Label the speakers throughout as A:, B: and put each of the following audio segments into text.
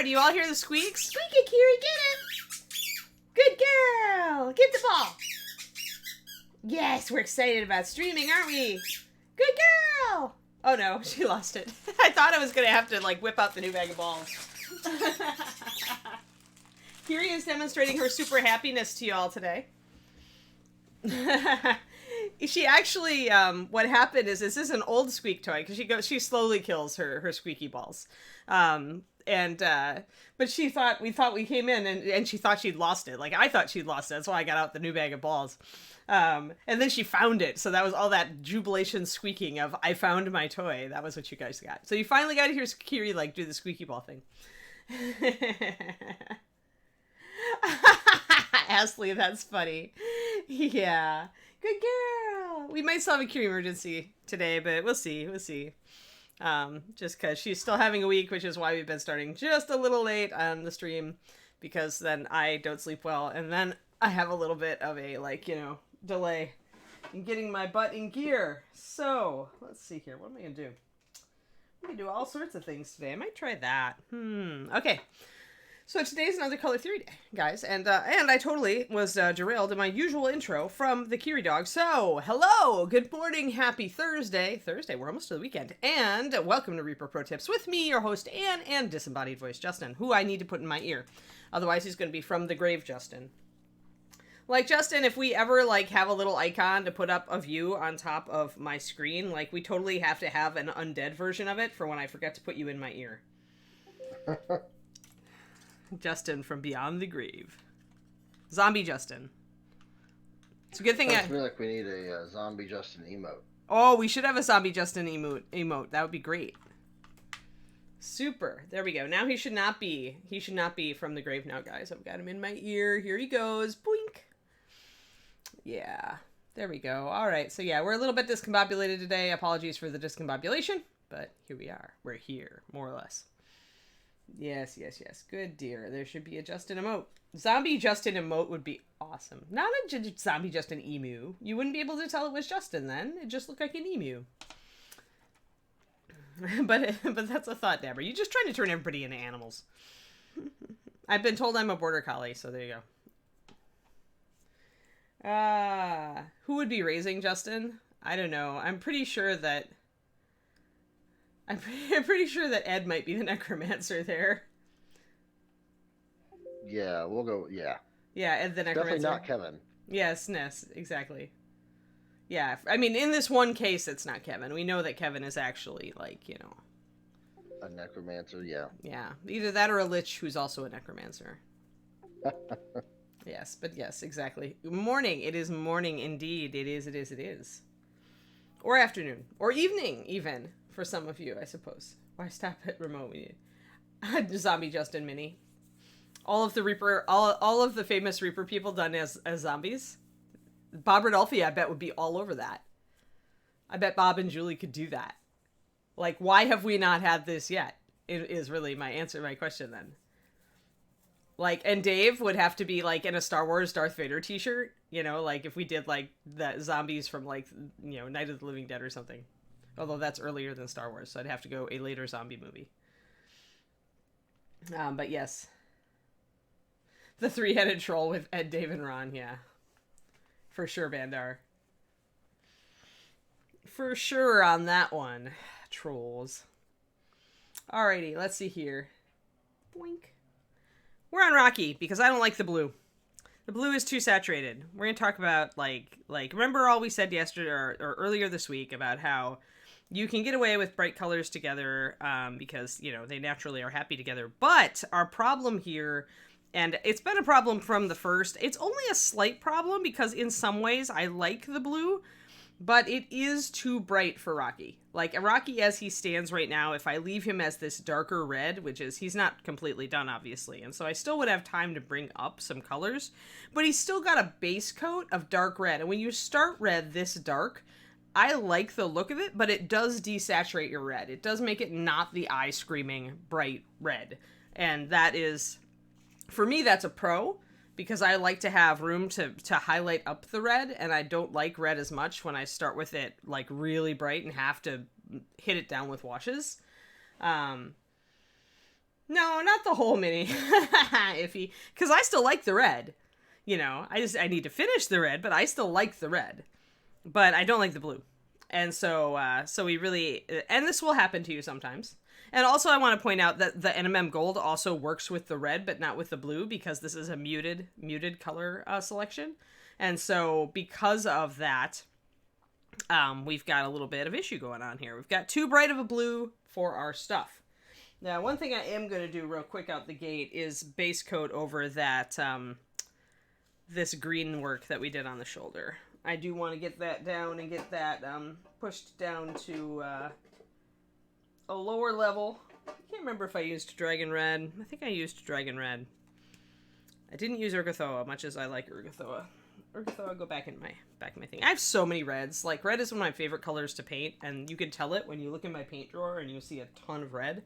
A: Do you all hear the squeaks? Squeaky, Kiri, get it! Good girl! Get the ball! Yes, we're excited about streaming, aren't we? Good girl! Oh no, she lost it. I thought I was gonna have to, like, whip out the new bag of balls. Kiri is demonstrating her super happiness to you all today. She actually, what happened is, this is an old squeak toy, because she slowly kills her squeaky balls. But we thought we came in, and she thought she'd lost it. Like, I thought she'd lost it, that's why I got out the new bag of balls. And then she found it, so that was all that jubilation squeaking of, I found my toy. That was what you guys got. So you finally got to hear Kiri, like, do the squeaky ball thing. Astley, that's funny. Yeah. Good girl. We might still have a Kiri emergency today, but we'll see. Just because she's still having a week, which is why we've been starting just a little late on the stream, because then I don't sleep well, and then I have a little bit of a, like, delay in getting my butt in gear. So, let's see here. What am I going to do? I'm going to do all sorts of things today. I might try that. Okay. So today's another color theory day, guys, and I totally was derailed in my usual intro from the Kiri dog. So, hello, good morning, happy Thursday. We're almost to the weekend, and welcome to Reaper Pro Tips with me, your host, Anne, and disembodied voice, Justin, who I need to put in my ear. Otherwise, he's going to be from the grave, Justin. Like, Justin, if we ever, like, have a little icon to put up of you on top of my screen, like, we totally have to have an undead version of it for when I forget to put you in my ear. Justin from beyond the grave. Zombie Justin. It's a good thing.
B: I feel like we need a zombie Justin emote.
A: Oh, we should have a zombie Justin emote. That would be great. Super. There we go. Now he should not be from the grave now, guys. I've got him in my ear. Here he goes. Boink. Yeah. There we go. All right. So yeah, we're a little bit discombobulated today. Apologies for the discombobulation, but here we are. We're here, more or less. Yes. Good dear. There should be a Justin emote. Zombie Justin emote would be awesome. Not a zombie Justin emu. You wouldn't be able to tell it was Justin then. It just looked like an emu. but that's a thought, Deborah. You're just trying to turn everybody into animals. I've been told I'm a border collie, so there you go. Who would be raising Justin? I don't know. I'm pretty sure that Ed might be the necromancer there.
B: Yeah, we'll go, yeah.
A: Yeah, Ed the necromancer.
B: Definitely not Kevin.
A: Yes, exactly. Yeah, I mean, in this one case, it's not Kevin. We know that Kevin is actually, like,
B: a necromancer, yeah.
A: Yeah, either that or a lich who's also a necromancer. Yes, but yes, exactly. Morning. It is morning indeed. It is. Or afternoon. Or evening, even. For some of you, I suppose. Why stop at remote? Zombie Justin Mini. All of the Reaper, all of the famous Reaper people done as zombies. Bob Rodolphe, I bet, would be all over that. I bet Bob and Julie could do that. Like, why have we not had this yet? It is really my answer to my question then. Like, and Dave would have to be, like, in a Star Wars Darth Vader t-shirt. Like, if we did, like, the zombies from, like, Night of the Living Dead or something. Although that's earlier than Star Wars, so I'd have to go a later zombie movie. But yes. The three-headed troll with Ed, Dave, and Ron, yeah. For sure, Bandar. For sure on that one. Trolls. Alrighty, let's see here. Boink. We're on Rocky, because I don't like the blue. The blue is too saturated. We're going to talk about, like, remember all we said yesterday, or earlier this week, about how you can get away with bright colors together because, they naturally are happy together. But our problem here, and it's been a problem from the first, it's only a slight problem because in some ways I like the blue, but it is too bright for Rocky. Like, Rocky as he stands right now, if I leave him as this darker red, which is, he's not completely done, obviously, and so I still would have time to bring up some colors, but he's still got a base coat of dark red, and when you start red this dark, I like the look of it, but it does desaturate your red. It does make it not the eye-screaming bright red. And that is, for me, that's a pro, because I like to have room to highlight up the red, and I don't like red as much when I start with it, like, really bright and have to hit it down with washes. No, not the whole mini. Iffy. Because I still like the red. You know, I need to finish the red, but I still like the red. But I don't like the blue. And so we really, and this will happen to you sometimes. And also I want to point out that the NMM Gold also works with the red, but not with the blue, because this is a muted color selection. And so because of that, we've got a little bit of issue going on here. We've got too bright of a blue for our stuff. Now, one thing I am going to do real quick out the gate is base coat over that, this green work that we did on the shoulder. I do want to get that down and get that pushed down to a lower level. I can't remember if I used Dragon Red. I think I used Dragon Red. I didn't use Urgathoa, much as I like Urgathoa. Urgathoa, go back in my thing. I have so many reds. Like, red is one of my favorite colors to paint, and you can tell it when you look in my paint drawer and you see a ton of red.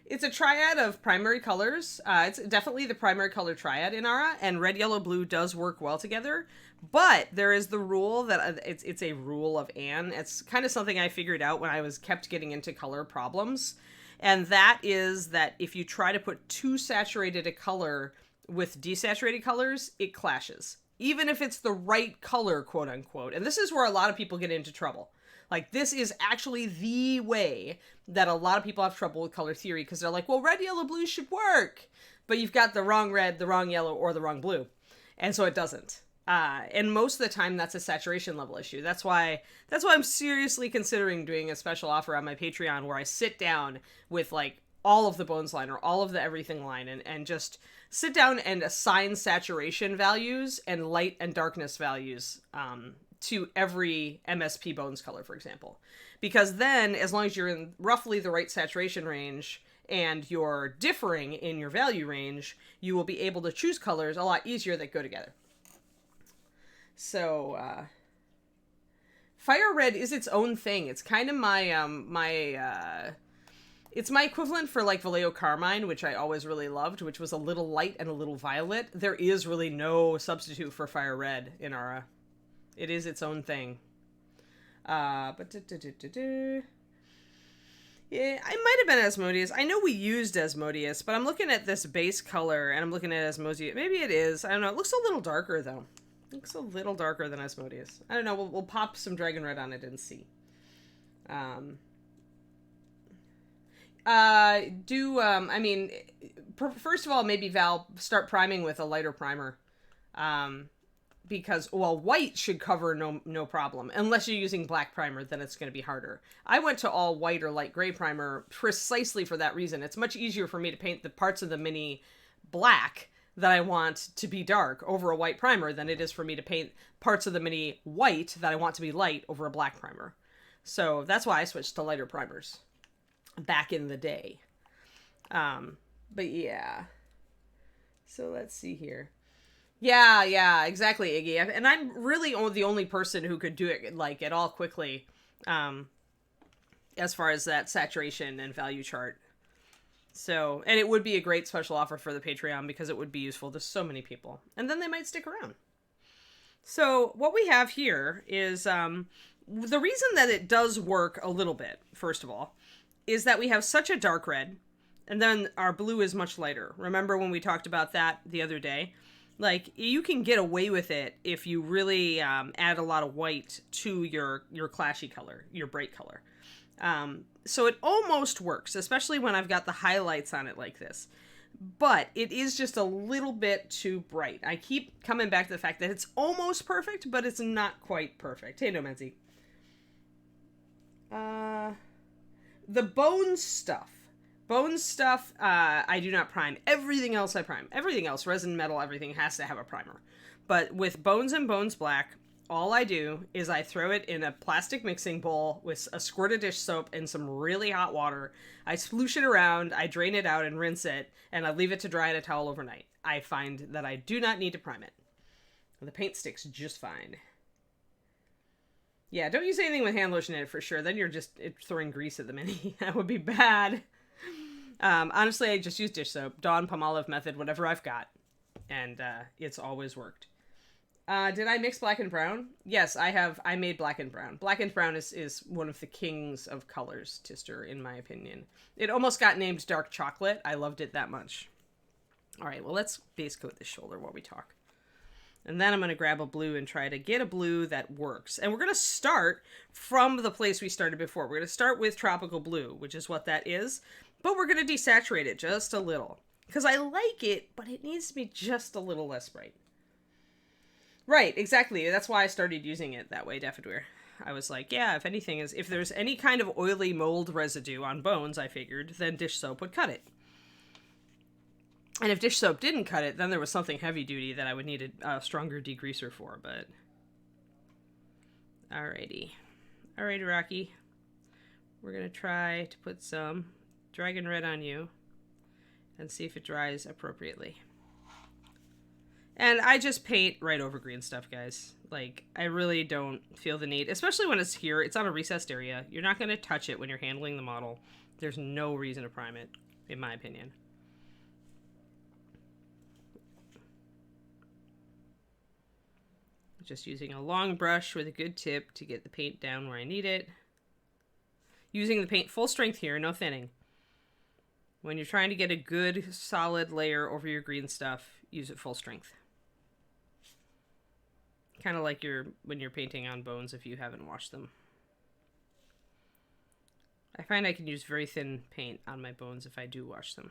A: It's a triad of primary colors. It's definitely the primary color triad in Ara, and red, yellow, blue does work well together. But there is the rule that it's a rule of Anne. It's kind of something I figured out when I kept getting into color problems. And that is that if you try to put too saturated a color with desaturated colors, it clashes. Even if it's the right color, quote unquote. And this is where a lot of people get into trouble. Like, this is actually the way that a lot of people have trouble with color theory, because they're like, well, red, yellow, blue should work. But you've got the wrong red, the wrong yellow, or the wrong blue. And so it doesn't. And most of the time, that's a saturation level issue. That's why I'm seriously considering doing a special offer on my Patreon where I sit down with, like, all of the Bones line or all of the everything line and just sit down and assign saturation values and light and darkness values to every MSP Bones color, for example. Because then, as long as you're in roughly the right saturation range and you're differing in your value range, you will be able to choose colors a lot easier that go together. So, Fire Red is its own thing. It's kind of it's my equivalent for, like, Vallejo Carmine, which I always really loved, which was a little light and a little violet. There is really no substitute for Fire Red in Ara. It is its own thing. Yeah, it might have been Asmodeus. I know we used Asmodeus, but I'm looking at this base color, and I'm looking at Asmodeus. Maybe it is. I don't know. It looks a little darker, though. It looks a little darker than Asmodeus. I don't know. We'll pop some Dragon Red on it and see. I mean, first of all, maybe Val, start priming with a lighter primer. Because, well, white should cover no problem. Unless you're using black primer, then it's going to be harder. I went to all white or light gray primer precisely for that reason. It's much easier for me to paint the parts of the mini black that I want to be dark over a white primer than it is for me to paint parts of the mini white that I want to be light over a black primer. So that's why I switched to lighter primers back in the day. But yeah. So let's see here. Yeah, exactly, Iggy. And I'm really the only person who could do it, like, at all quickly, as far as that saturation and value chart. So, and it would be a great special offer for the Patreon because it would be useful to so many people. And then they might stick around. So, what we have here is, the reason that it does work a little bit, first of all, is that we have such a dark red, and then our blue is much lighter. Remember when we talked about that the other day? Like, you can get away with it if you really add a lot of white to your clashy color, your bright color. So it almost works, especially when I've got the highlights on it like this. But it is just a little bit too bright. I keep coming back to the fact that it's almost perfect, but it's not quite perfect. Hey, No Menzi. The Bones stuff. I do not prime. Everything else I prime. Everything else, resin, metal, everything has to have a primer. But with Bones and Bones Black, all I do is I throw it in a plastic mixing bowl with a squirt of dish soap and some really hot water. I sploosh it around, I drain it out and rinse it, and I leave it to dry in a towel overnight. I find that I do not need to prime it. The paint sticks just fine. Yeah, don't use anything with hand lotion in it for sure. Then you're just throwing grease at the mini. That would be bad. Honestly, I just use dish soap. Dawn, Palmolive method, whatever I've got. And it's always worked. Did I mix black and brown? Yes, I have. I made black and brown. Black and brown is one of the kings of colors to stir, in my opinion. It almost got named dark chocolate. I loved it that much. All right, well, let's base coat this shoulder while we talk. And then I'm going to grab a blue and try to get a blue that works. And we're going to start from the place we started before. We're going to start with tropical blue, which is what that is. But we're going to desaturate it just a little. Because I like it, but it needs to be just a little less bright. Right, exactly. That's why I started using it that way, Daffodweir. I was like, yeah, if anything is, if there's any kind of oily mold residue on bones, I figured, then dish soap would cut it. And if dish soap didn't cut it, then there was something heavy duty that I would need a stronger degreaser for, but... Alrighty. Alrighty, Rocky. We're gonna try to put some dragon red on you and see if it dries appropriately. And I just paint right over green stuff, guys. Like, I really don't feel the need, especially when it's here. It's on a recessed area. You're not gonna touch it when you're handling the model. There's no reason to prime it, in my opinion. Just using a long brush with a good tip to get the paint down where I need it. Using the paint full strength here, no thinning. When you're trying to get a good solid layer over your green stuff, use it full strength. Kind of like when you're painting on bones if you haven't washed them. I find I can use very thin paint on my bones if I do wash them.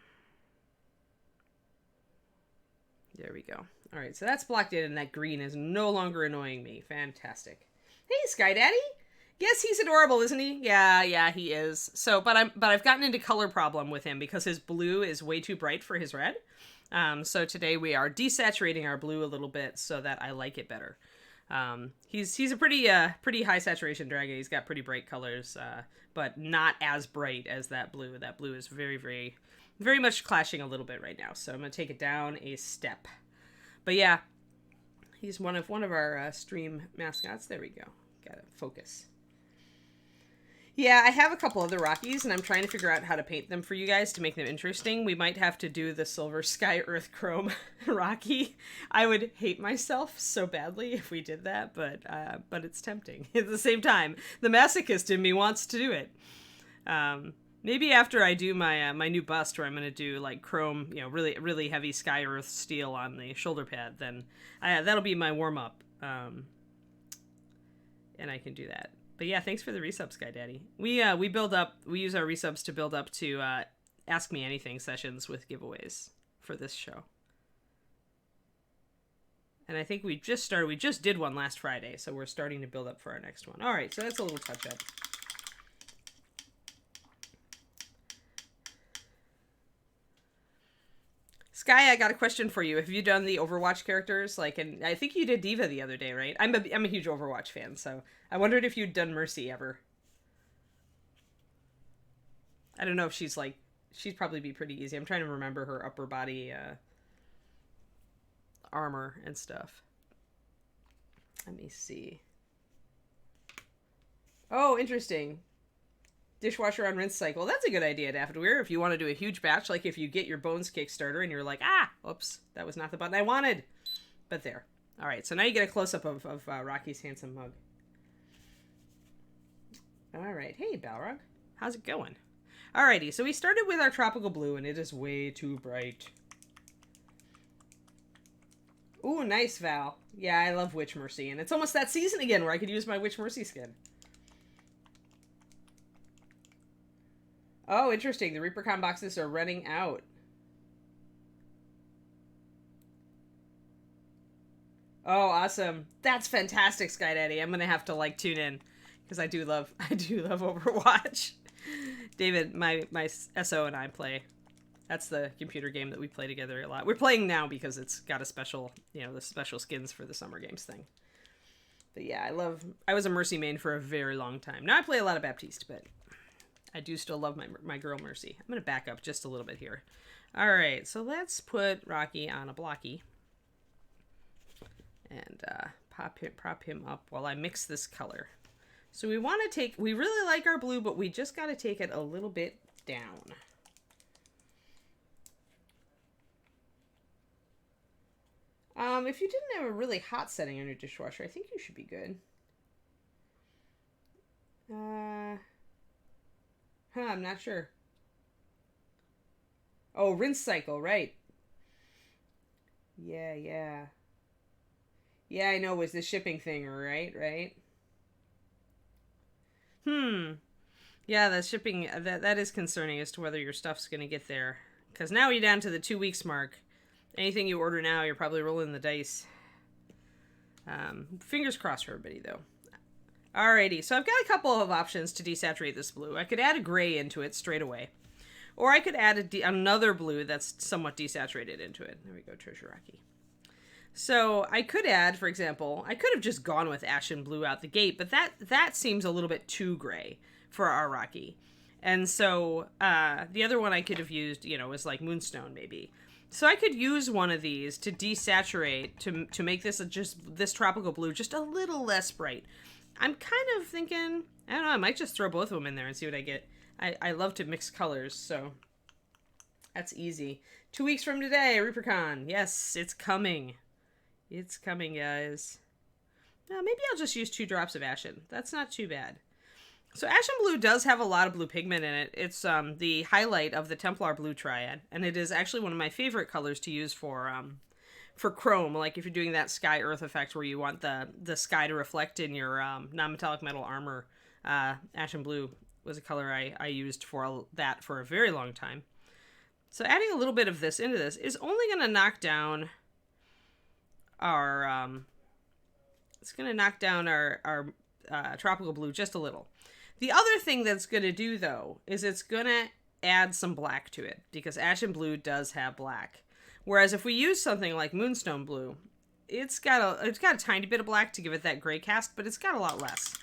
A: There we go. All right, so that's blocked in, and that green is no longer annoying me. Fantastic. Hey, Sky Daddy. Yes, he's adorable, isn't he? Yeah, he is. So, but I've gotten into color problem with him because his blue is way too bright for his red. So today we are desaturating our blue a little bit so that I like it better. He's a pretty high saturation dragon. He's got pretty bright colors, but not as bright as that blue. That blue is very, very, very much clashing a little bit right now. So I'm gonna take it down a step. But yeah, he's one of our stream mascots. There we go. Gotta focus. Yeah, I have a couple other Rockies, and I'm trying to figure out how to paint them for you guys to make them interesting. We might have to do the Silver Sky Earth Chrome Rocky. I would hate myself so badly if we did that, but it's tempting. At the same time, the masochist in me wants to do it. Maybe after I do my my new bust, where I'm going to do like chrome, really really heavy Sky Earth steel on the shoulder pad, then that'll be my warm up, and I can do that. But yeah, thanks for the resub, Sky Daddy. We use our resubs to build up to Ask Me Anything sessions with giveaways for this show. And I think we just did one last Friday, so we're starting to build up for our next one. All right, so that's a little touch up. Sky, I got a question for you. Have you done the Overwatch characters? And I think you did D.Va the other day, right? I'm a huge Overwatch fan, so I wondered if you'd done Mercy ever. I don't know if she'd probably be pretty easy. I'm trying to remember her upper body armor and stuff. Let me see. Oh, interesting. Dishwasher on rinse cycle. That's a good idea, Daffodweir. If you want to do a huge batch, like if you get your Bones Kickstarter and you're like, oops, that was not the button I wanted. But there. All right, so now you get a close-up of Rocky's handsome mug. All right. Hey, Balrog. How's it going? Alrighty, so we started with our tropical blue, and it is way too bright. Ooh, nice, Val. Yeah, I love Witch Mercy, and it's almost that season again where I could use my Witch Mercy skin. Oh, interesting. The Reapercon boxes are running out. Oh, awesome. That's fantastic, Sky Daddy. I'm gonna have to tune in because I do love Overwatch. David, my SO and I play. That's the computer game that we play together a lot. We're playing now because it's got a special, the special skins for the Summer Games thing. But yeah, I was a Mercy main for a very long time. Now I play a lot of Baptiste, but I do still love my girl Mercy. I'm going to back up just a little bit here. All right, so let's put Rocky on a blocky. And prop him up while I mix this color. So we really like our blue, but we just got to take it a little bit down. If you didn't have a really hot setting on your dishwasher, I think you should be good. I'm not sure. Oh, rinse cycle, right. Yeah, yeah. Yeah, I know, it was the shipping thing, right? Right? Yeah, the shipping, that is concerning as to whether your stuff's going to get there. Because now you're down to the 2 weeks mark. Anything you order now, you're probably rolling the dice. Fingers crossed for everybody, though. Alrighty, so I've got a couple of options to desaturate this blue. I could add a gray into it straight away. Or I could add another blue that's somewhat desaturated into it. There we go, Treasure Rocky. So I could add, for example, I could have just gone with Ashen Blue out the gate, but that seems a little bit too gray for our Rocky. And so the other one I could have used, was like Moonstone maybe. So I could use one of these to desaturate, to make this tropical blue just a little less bright. I'm kind of thinking, I don't know, I might just throw both of them in there and see what I get. I love to mix colors, so that's easy. 2 weeks from today, ReaperCon. Yes, it's coming. It's coming, guys. Now, maybe I'll just use 2 drops of Ashen. That's not too bad. So Ashen Blue does have a lot of blue pigment in it. It's the highlight of the Templar Blue Triad, and it is actually one of my favorite colors to use for chrome. Like if you're doing that sky earth effect where you want the sky to reflect in your non-metallic metal armor. Ashen Blue was a color I used for that for a very long time. So adding a little bit of this into this is only going to knock down our tropical blue just a little. The other thing that's going to do, though, is it's going to add some black to it, because Ashen Blue does have black. Whereas if we use something like Moonstone Blue, it's got a tiny bit of black to give it that gray cast, but it's got a lot less.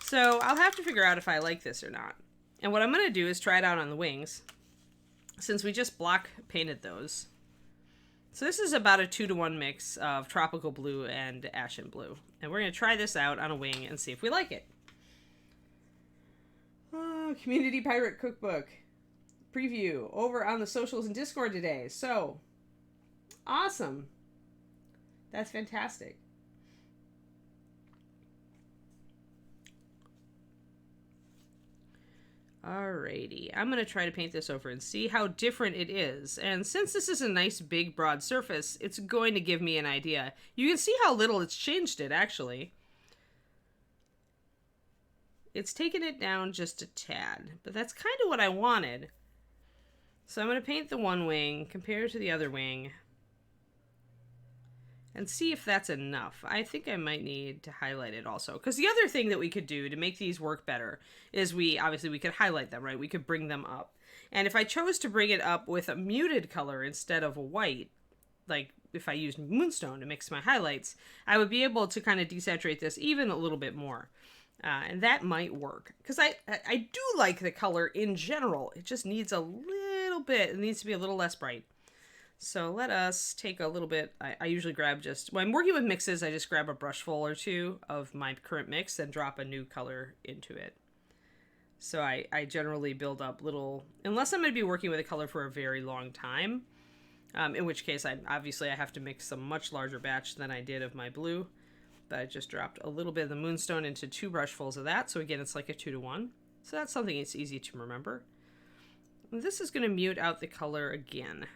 A: So I'll have to figure out if I like this or not. And what I'm going to do is try it out on the wings, since we just block painted those. So this is about a 2-to-1 mix of tropical blue and Ashen Blue. And we're going to try this out on a wing and see if we like it. Oh, Community Pirate Cookbook preview over on the socials and Discord today. So, awesome. That's fantastic. Alrighty, I'm going to try to paint this over and see how different it is. And since this is a nice big broad surface, it's going to give me an idea. You can see how little it's changed it, actually. It's taken it down just a tad, but that's kind of what I wanted. So I'm going to paint the one wing, compare it to the other wing, and see if that's enough. I think I might need to highlight it also. Because the other thing that we could do to make these work better is we could highlight them, right? We could bring them up. And if I chose to bring it up with a muted color instead of a white, like if I used Moonstone to mix my highlights, I would be able to kind of desaturate this even a little bit more. And that might work. Because I do like the color in general. It just needs a little bit. It needs to be a little less bright. So let us take a little bit. I usually grab when I'm working with mixes, I just grab a brush full or two of my current mix and drop a new color into it. So I generally build up little, unless I'm going to be working with a color for a very long time, in which case I have to mix a much larger batch than I did of my blue. But I just dropped a little bit of the Moonstone into 2 brushfuls of that. So again, it's like a 2-to-1. So that's something it's easy to remember. And this is going to mute out the color again.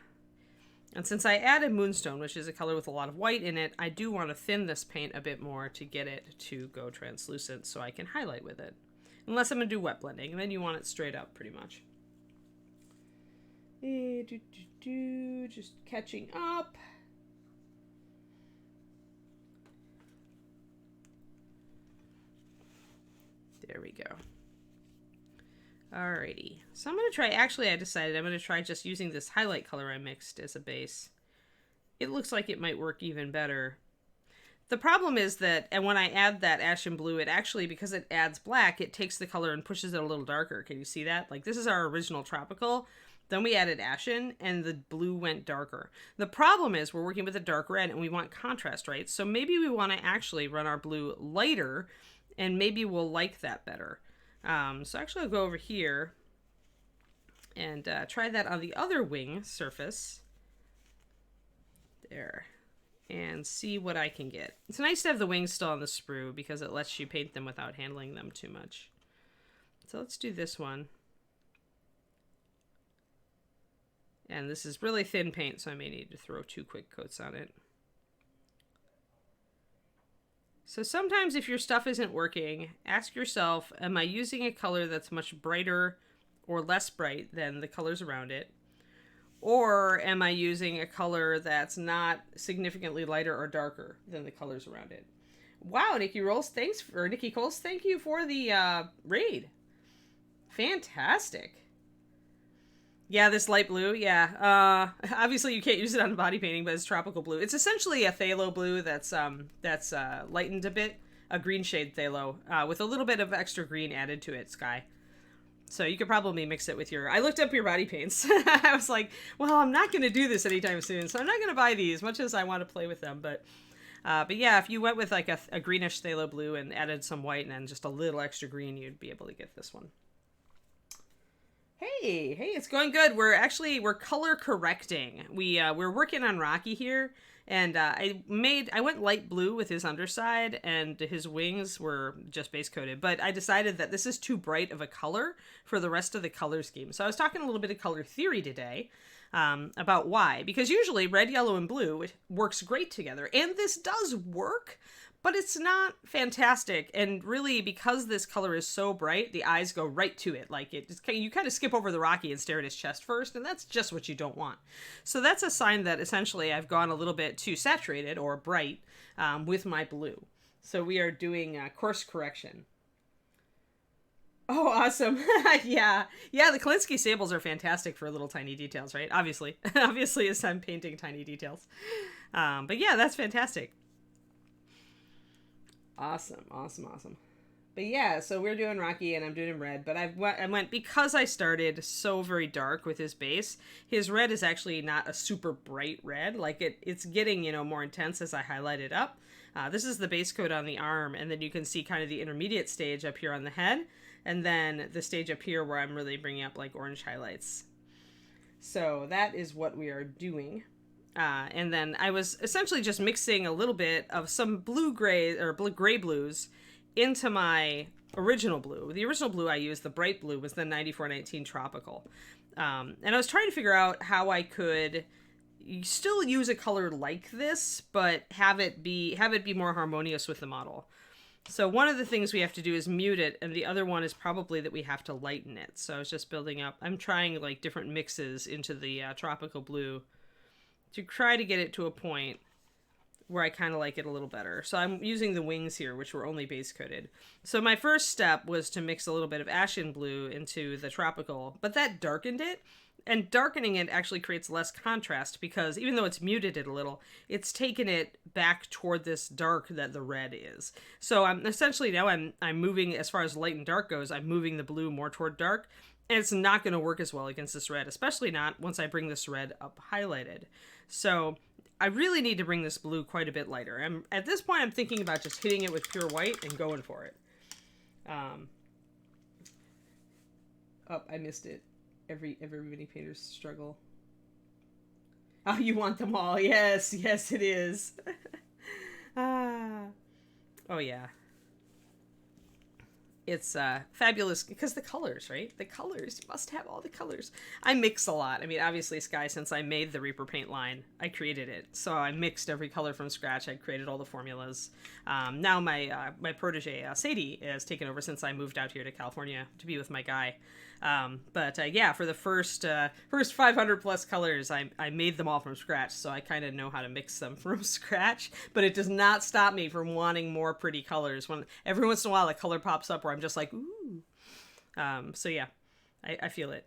A: And since I added Moonstone, which is a color with a lot of white in it, I do want to thin this paint a bit more to get it to go translucent so I can highlight with it. Unless I'm going to do wet blending, and then you want it straight up pretty much. Just catching up. There we go. Alrighty. So I'm going to try, actually I decided I'm going to try just using this highlight color I mixed as a base. It looks like it might work even better. The problem is that, and when I add that Ashen Blue, it actually, because it adds black, it takes the color and pushes it a little darker. Can you see that? Like, this is our original tropical. Then we added Ashen, and the blue went darker. The problem is we're working with a dark red, and we want contrast, right? So maybe we want to actually run our blue lighter, and maybe we'll like that better. So actually I'll go over here and try that on the other wing surface. There. and see what I can get. It's nice to have the wings still on the sprue because it lets you paint them without handling them too much. So let's do this one. And this is really thin paint, so I may need to throw 2 quick coats on it. So sometimes if your stuff isn't working, ask yourself, am I using a color that's much brighter or less bright than the colors around it? Or am I using a color that's not significantly lighter or darker than the colors around it? Wow, Nikki Coles, thank you for the raid. Fantastic. Yeah, this light blue, yeah. Obviously you can't use it on body painting, but it's tropical blue. It's essentially a phthalo blue that's lightened a bit, a green shade phthalo, with a little bit of extra green added to it, Sky. So you could probably mix it with your... I looked up your body paints. I was like, well, I'm not going to do this anytime soon, so I'm not going to buy these, much as I want to play with them. But yeah, if you went with like a greenish phthalo blue and added some white and then just a little extra green, you'd be able to get this one. Hey, it's going good. We're color correcting. We're working on Rocky here, and I went light blue with his underside, and his wings were just base coated. But I decided that this is too bright of a color for the rest of the color scheme. So I was talking a little bit of color theory today about why. Because usually red, yellow, and blue it works great together, and this does work. But it's not fantastic, and really, because this color is so bright, the eyes go right to it. Like, you kind of skip over the Rocky and stare at his chest first, and that's just what you don't want. So that's a sign that, essentially, I've gone a little bit too saturated, or bright, with my blue. So we are doing course correction. Oh, awesome. Yeah, the Klinsky sables are fantastic for little tiny details, right? Obviously, as I'm painting tiny details. But yeah, that's fantastic. Awesome. But yeah, so we're doing Rocky and I'm doing him red, but I went because I started so very dark with his base. His red is actually not a super bright red. Like it's getting, more intense as I highlight it up. This is the base coat on the arm, and then you can see kind of the intermediate stage up here on the head, and then the stage up here where I'm really bringing up like orange highlights. So that is what we are doing. And then I was essentially just mixing a little bit of some blue-gray or gray blues into my original blue. The original blue I used, the bright blue, was the 9419 Tropical. And I was trying to figure out how I could still use a color like this, but have it be more harmonious with the model. So one of the things we have to do is mute it, and the other one is probably that we have to lighten it. So I was just building up. I'm trying like different mixes into the tropical blue to try to get it to a point where I kind of like it a little better. So I'm using the wings here, which were only base coated. So my first step was to mix a little bit of ashen blue into the tropical, but that darkened it. And darkening it actually creates less contrast because even though it's muted it a little, it's taken it back toward this dark that the red is. So I'm essentially now I'm moving, as far as light and dark goes, I'm moving the blue more toward dark. And it's not going to work as well against this red, especially not once I bring this red up highlighted. So I really need to bring this blue quite a bit lighter. At this point, I'm thinking about just hitting it with pure white and going for it. Oh, I missed it. Every mini painter's struggle. Oh, you want them all. Yes, it is. Oh, yeah. It's fabulous because the colors, right? The colors. You must have all the colors. I mix a lot. I mean, obviously, Sky, since I made the Reaper paint line, I created it. So I mixed every color from scratch. I created all the formulas. Now my protege, Sadie, has taken over since I moved out here to California to be with my guy. But yeah, for the first 500 plus colors, I made them all from scratch. So I kind of know how to mix them from scratch. But it does not stop me from wanting more pretty colors. When every once in a while, a color pops up where I'm just like, ooh. So yeah, I feel it.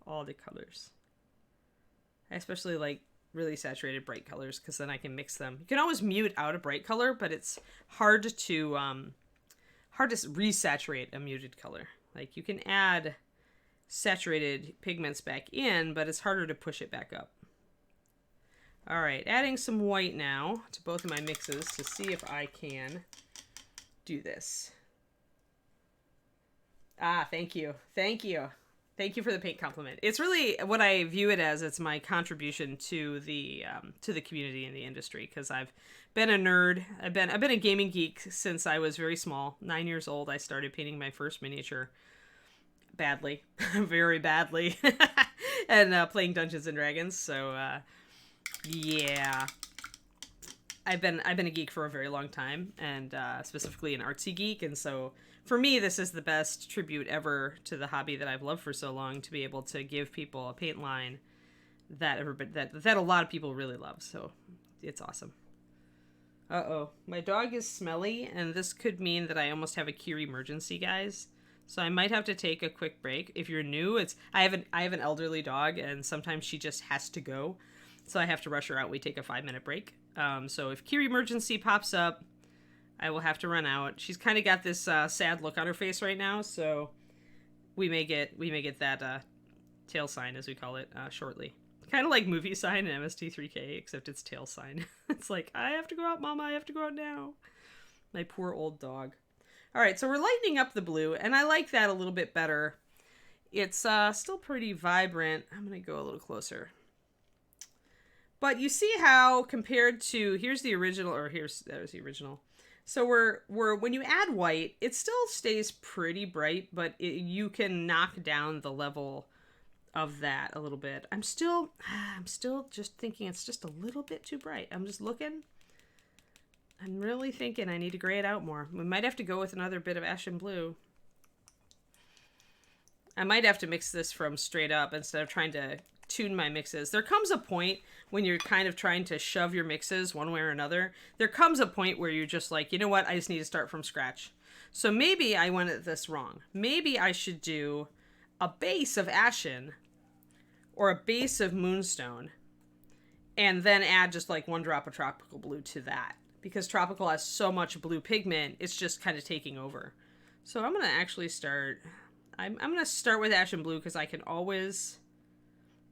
A: All the colors. I especially like really saturated bright colors because then I can mix them. You can always mute out a bright color, but it's hard to resaturate a muted color. Like you can add saturated pigments back in, but it's harder to push it back up. All right, adding some white now to both of my mixes to see if I can do this. Ah, thank you. Thank you. Thank you for the paint compliment. It's really what I view it as. It's my contribution to the community and the industry, because I've been a nerd. I've been a gaming geek since I was very small. 9 years old, I started painting my first miniature. Badly, very badly, and playing Dungeons and Dragons. So yeah, I've been a geek for a very long time, and specifically an artsy geek. And so for me, this is the best tribute ever to the hobby that I've loved for so long, to be able to give people a paint line that a lot of people really love. So it's awesome. Uh-oh, my dog is smelly, and this could mean that I almost have a Kiri emergency, guys. So I might have to take a quick break. If you're new, I have an elderly dog, and sometimes she just has to go. So I have to rush her out. We take a 5-minute break. So if Kiri emergency pops up, I will have to run out. She's kind of got this sad look on her face right now, so we may get that tail sign, as we call it, shortly. Kind of like movie sign in MST3K, except it's tail sign. It's like, I have to go out, Mama. I have to go out now. My poor old dog. All right, so we're lightening up the blue, and I like that a little bit better. It's still pretty vibrant. I'm going to go a little closer. But you see how, compared to, here's the original, or that was the original. So we're when you add white, it still stays pretty bright, but you can knock down the level of that a little bit. I'm still just thinking it's just a little bit too bright. I'm just looking. I'm really thinking I need to gray it out more. We might have to go with another bit of ashen blue. I might have to mix this from straight up instead of trying to tune my mixes. There comes a point when you're kind of trying to shove your mixes one way or another. There comes a point where you're just like, you know what? I just need to start from scratch. So maybe I went at this wrong. Maybe I should do a base of ashen or a base of moonstone and then add just like 1 drop of tropical blue to that. Because tropical has so much blue pigment, it's just kind of taking over. So I'm going to actually start... I'm going to start with ashen blue, because I can always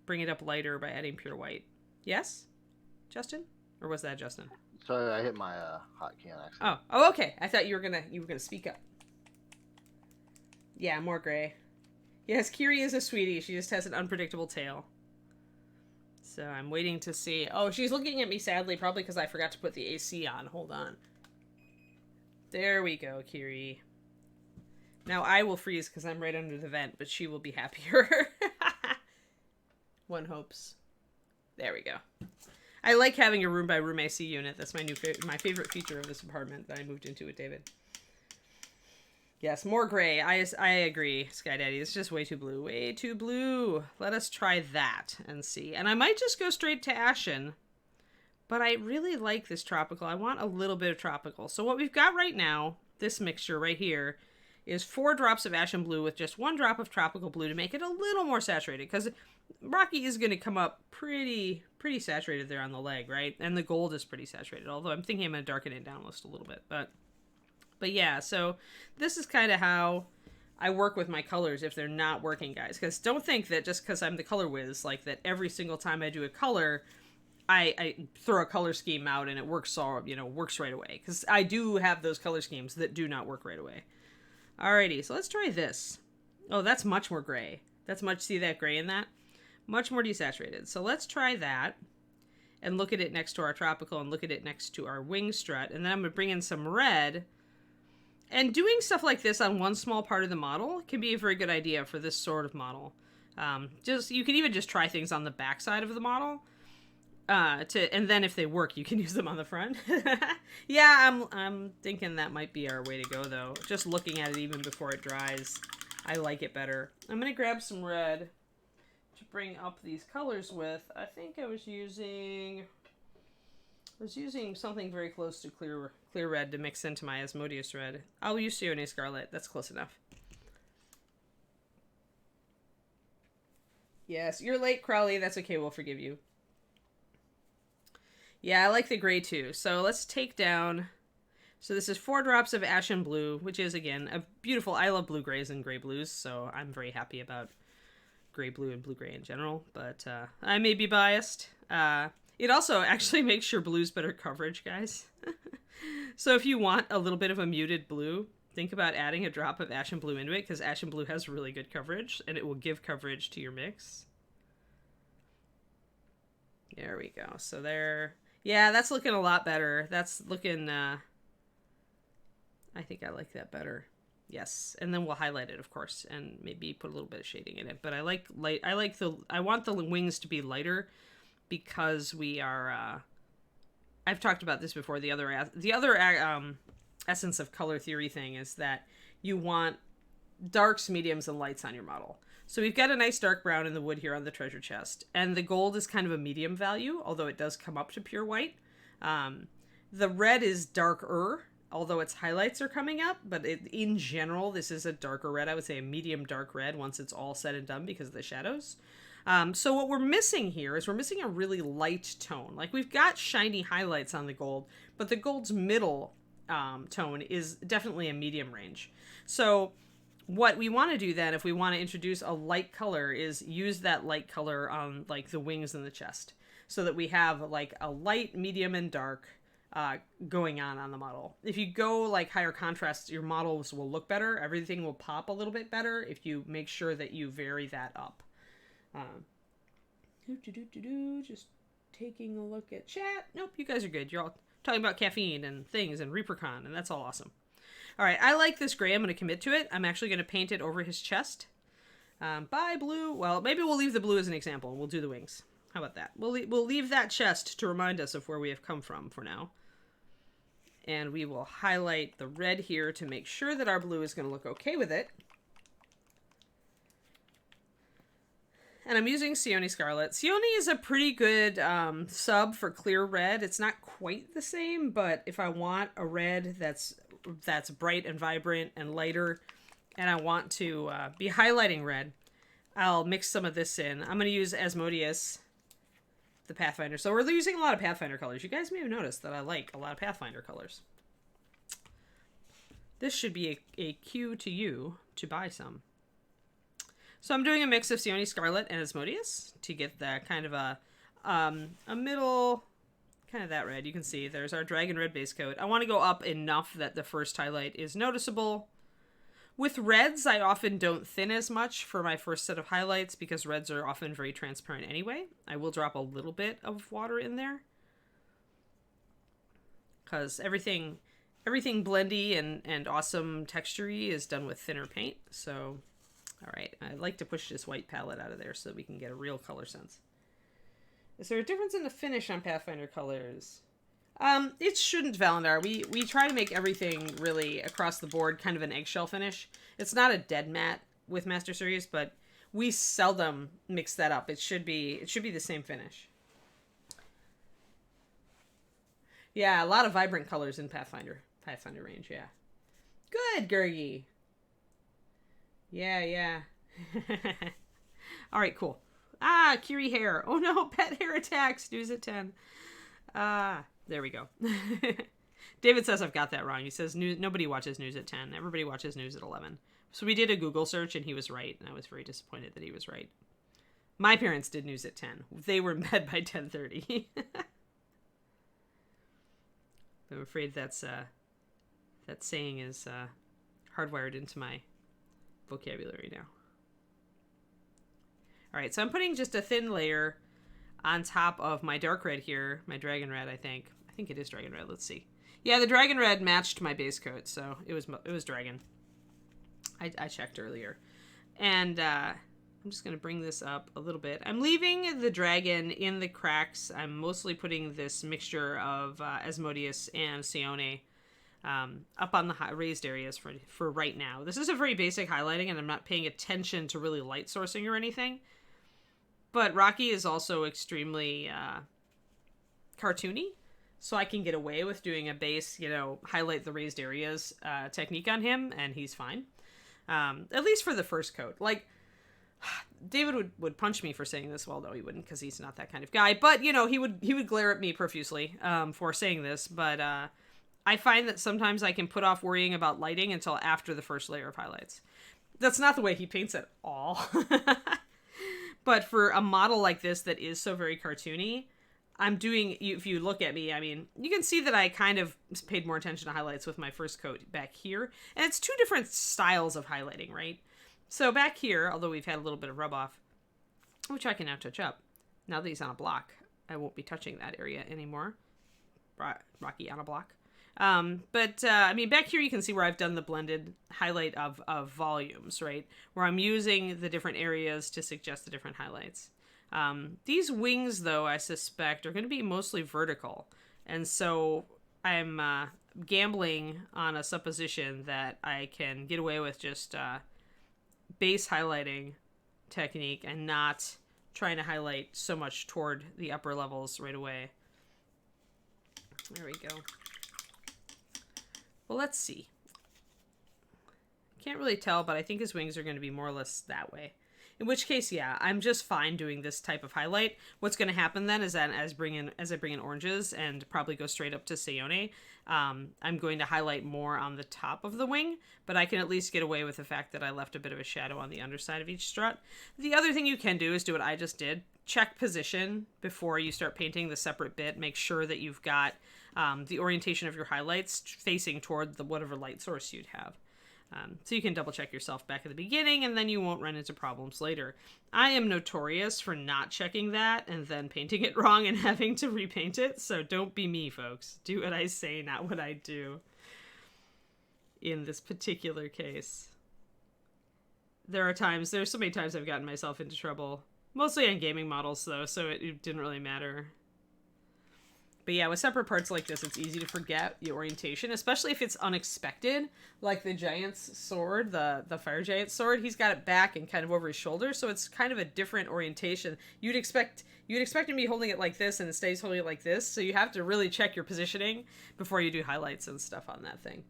A: bring it up lighter by adding pure white. Yes? Justin? Or was that Justin?
B: Sorry, I hit my hotkey on accident.
A: Oh, okay. I thought you were gonna speak up. Yeah, more gray. Yes, Kiri is a sweetie. She just has an unpredictable tail. So I'm waiting to see. Oh, she's looking at me sadly, probably because I forgot to put the AC on. Hold on. There we go, Kiri. Now I will freeze because I'm right under the vent, but she will be happier. One hopes. There we go. I like having a room-by-room AC unit. That's my favorite feature of this apartment that I moved into with David. Yes, more gray. I agree, Sky Daddy. It's just way too blue. Way too blue. Let us try that and see. And I might just go straight to ashen. But I really like this tropical. I want a little bit of tropical. So what we've got right now, this mixture right here, is 4 drops of ashen blue with just 1 drop of tropical blue to make it a little more saturated. Because Rocky is going to come up pretty saturated there on the leg, right? And the gold is pretty saturated. Although I'm thinking I'm going to darken it down just a little bit. But yeah, so this is kind of how I work with my colors if they're not working, guys. Because don't think that just because I'm the color whiz, like that every single time I do a color, I throw a color scheme out and it works works right away. Because I do have those color schemes that do not work right away. Alrighty, so let's try this. Oh, that's much more gray. See that gray in that? Much more desaturated. So let's try that. And look at it next to our tropical and look at it next to our wing strut. And then I'm going to bring in some red. And doing stuff like this on one small part of the model can be a very good idea for this sort of model. You can even just try things on the back side of the model. And then if they work, you can use them on the front. Yeah, I'm thinking that might be our way to go, though. Just looking at it even before it dries, I like it better. I'm going to grab some red to bring up these colors with. I think I was using something very close to clear red to mix into my Asmodeus red. I'll use Sione Scarlet. That's close enough. Yes, you're late, Crowley. That's okay. We'll forgive you. Yeah, I like the gray too. So let's take down... So this is 4 drops of ashen blue, which is, again, a beautiful... I love blue grays and gray blues, so I'm very happy about gray blue and blue gray in general. But I may be biased. It also actually makes your blues better coverage, guys. So if you want a little bit of a muted blue, think about adding a drop of Ashen Blue into it, because Ashen Blue has really good coverage, and it will give coverage to your mix. There we go. So there. Yeah, that's looking a lot better. That's looking, I think I like that better. Yes. And then we'll highlight it, of course, and maybe put a little bit of shading in it. But I like light. I want the wings to be lighter, because we are, I've talked about this before. The other essence of color theory thing is that you want darks, mediums, and lights on your model. So we've got a nice dark brown in the wood here on the treasure chest. And the gold is kind of a medium value, although it does come up to pure white. The red is darker, although its highlights are coming up. But in general, this is a darker red. I would say a medium dark red once it's all said and done because of the shadows. So what we're missing here is we're missing a really light tone. Like, we've got shiny highlights on the gold, but the gold's middle tone is definitely a medium range. So what we want to do then, if we want to introduce a light color, is use that light color on like the wings and the chest, so that we have like a light, medium, and dark going on the model. If you go like higher contrast, your models will look better. Everything will pop a little bit better if you make sure that you vary that up. Just taking a look at chat. Nope, you guys are good. You're all talking about caffeine and things and ReaperCon, and that's all awesome. All right, I like this gray. I'm going to commit to it. I'm actually going to paint it over his chest. By blue. Well, maybe we'll leave the blue as an example, and we'll do the wings. How about that? We'll leave that chest to remind us of where we have come from for now. And we will highlight the red here to make sure that our blue is going to look okay with it. And I'm using Sione Scarlet. Sione is a pretty good sub for clear red. It's not quite the same, but if I want a red that's bright and vibrant and lighter, and I want to be highlighting red, I'll mix some of this in. I'm going to use Asmodeus, the Pathfinder. So we're using a lot of Pathfinder colors. You guys may have noticed that I like a lot of Pathfinder colors. This should be a cue to you to buy some. So I'm doing a mix of Sione Scarlet and Asmodeus to get that kind of a middle, kind of that red. You can see there's our dragon red base coat. I want to go up enough that the first highlight is noticeable. With reds, I often don't thin as much for my first set of highlights because reds are often very transparent anyway. I will drop a little bit of water in there because everything blendy and awesome texture-y is done with thinner paint. So, all right, I like to push this white palette out of there so that we can get a real color sense. Is there a difference in the finish on Pathfinder colors? It shouldn't, Valandar. We try to make everything really across the board kind of an eggshell finish. It's not a dead matte with Master Series, but we seldom mix that up. It should be the same finish. Yeah, a lot of vibrant colors in Pathfinder range, yeah. Good, Gurgi. Yeah. All right, cool. Ah, Kiri hair. Oh no, pet hair attacks. News at 10. There we go. David says I've got that wrong. He says nobody watches news at 10. Everybody watches news at 11. So we did a Google search and he was right. And I was very disappointed that he was right. My parents did news at 10. They were in bed by 10:30. I'm afraid that saying is hardwired into my vocabulary now. All right, so I'm putting just a thin layer on top of my dark red here, my dragon red, I think. I think it is dragon red. Let's see. Yeah, the dragon red matched my base coat, so it was dragon. I checked earlier. And I'm just going to bring this up a little bit. I'm leaving the dragon in the cracks. I'm mostly putting this mixture of Asmodeus and Sione up on the raised areas for right now. This is a very basic highlighting, and I'm not paying attention to really light sourcing or anything. But Rocky is also extremely cartoony, so I can get away with doing a base, highlight the raised areas technique on him, and he's fine. At least for the first coat. Like, David would punch me for saying this. Well, no, he wouldn't, because he's not that kind of guy. But, he would glare at me profusely for saying this. But I find that sometimes I can put off worrying about lighting until after the first layer of highlights. That's not the way he paints at all. But for a model like this that is so very cartoony, I'm doing, if you look at me, I mean, you can see that I kind of paid more attention to highlights with my first coat back here. And it's two different styles of highlighting, right? So back here, although we've had a little bit of rub off, which I can now touch up. Now that he's on a block, I won't be touching that area anymore. Rocky on a block. I mean, back here you can see where I've done the blended highlight of volumes, right? Where I'm using the different areas to suggest the different highlights. These wings, though, I suspect, are going to be mostly vertical. And so I'm gambling on a supposition that I can get away with just base highlighting technique and not trying to highlight so much toward the upper levels right away. There we go. Well, let's see. Can't really tell, but I think his wings are going to be more or less that way. In which case, yeah, I'm just fine doing this type of highlight. What's going to happen then is that as I bring in oranges and probably go straight up to Sayone, I'm going to highlight more on the top of the wing, but I can at least get away with the fact that I left a bit of a shadow on the underside of each strut. The other thing you can do is do what I just did. Check position before you start painting the separate bit. Make sure that you've got the orientation of your highlights facing toward whatever light source you'd have. So you can double check yourself back at the beginning, and then you won't run into problems later. I am notorious for not checking that and then painting it wrong and having to repaint it, so don't be me, folks. Do what I say, not what I do. In this particular case. There's so many times I've gotten myself into trouble. Mostly on gaming models, though, so it didn't really matter. But yeah, with separate parts like this, it's easy to forget the orientation, especially if it's unexpected. Like the giant's sword, the fire giant sword, he's got it back and kind of over his shoulder, so it's kind of a different orientation. You'd expect him to be holding it like this, and it stays holding it like this, so you have to really check your positioning before you do highlights and stuff on that thing.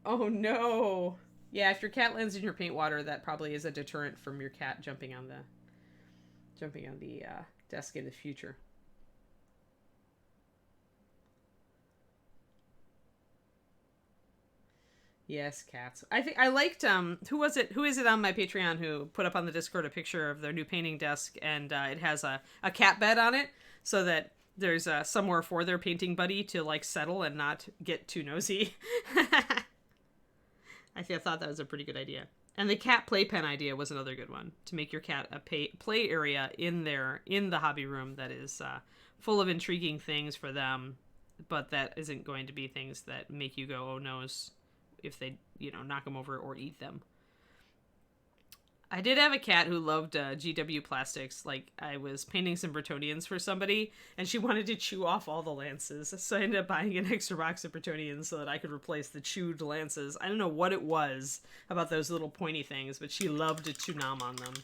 A: Oh no! Yeah, if your cat lands in your paint water, that probably is a deterrent from your cat jumping on the desk in the future. Yes, cats. I think I liked who is it on my Patreon who put up on the Discord a picture of their new painting desk, and it has a cat bed on it so that there's somewhere for their painting buddy to like settle and not get too nosy. I thought that was a pretty good idea. And the cat playpen idea was another good one, to make your cat a play area in the hobby room that is full of intriguing things for them, but that isn't going to be things that make you go, oh noes, if they, knock them over or eat them. I did have a cat who loved GW plastics. Like, I was painting some Bretonians for somebody, and she wanted to chew off all the lances. So I ended up buying an extra box of Bretonians so that I could replace the chewed lances. I don't know what it was about those little pointy things, but she loved to chew nom on them.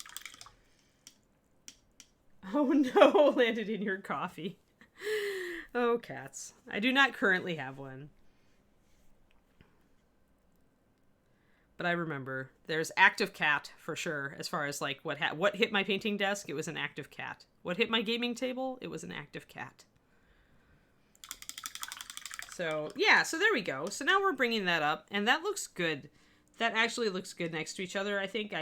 A: Oh no, landed in your coffee. Oh, cats. I do not currently have one. But I remember there's active cat for sure. As far as like what hit my painting desk, it was an active cat. What hit my gaming table, it was an active cat. So yeah, so there we go. So now we're bringing that up, and that looks good. That actually looks good next to each other. I think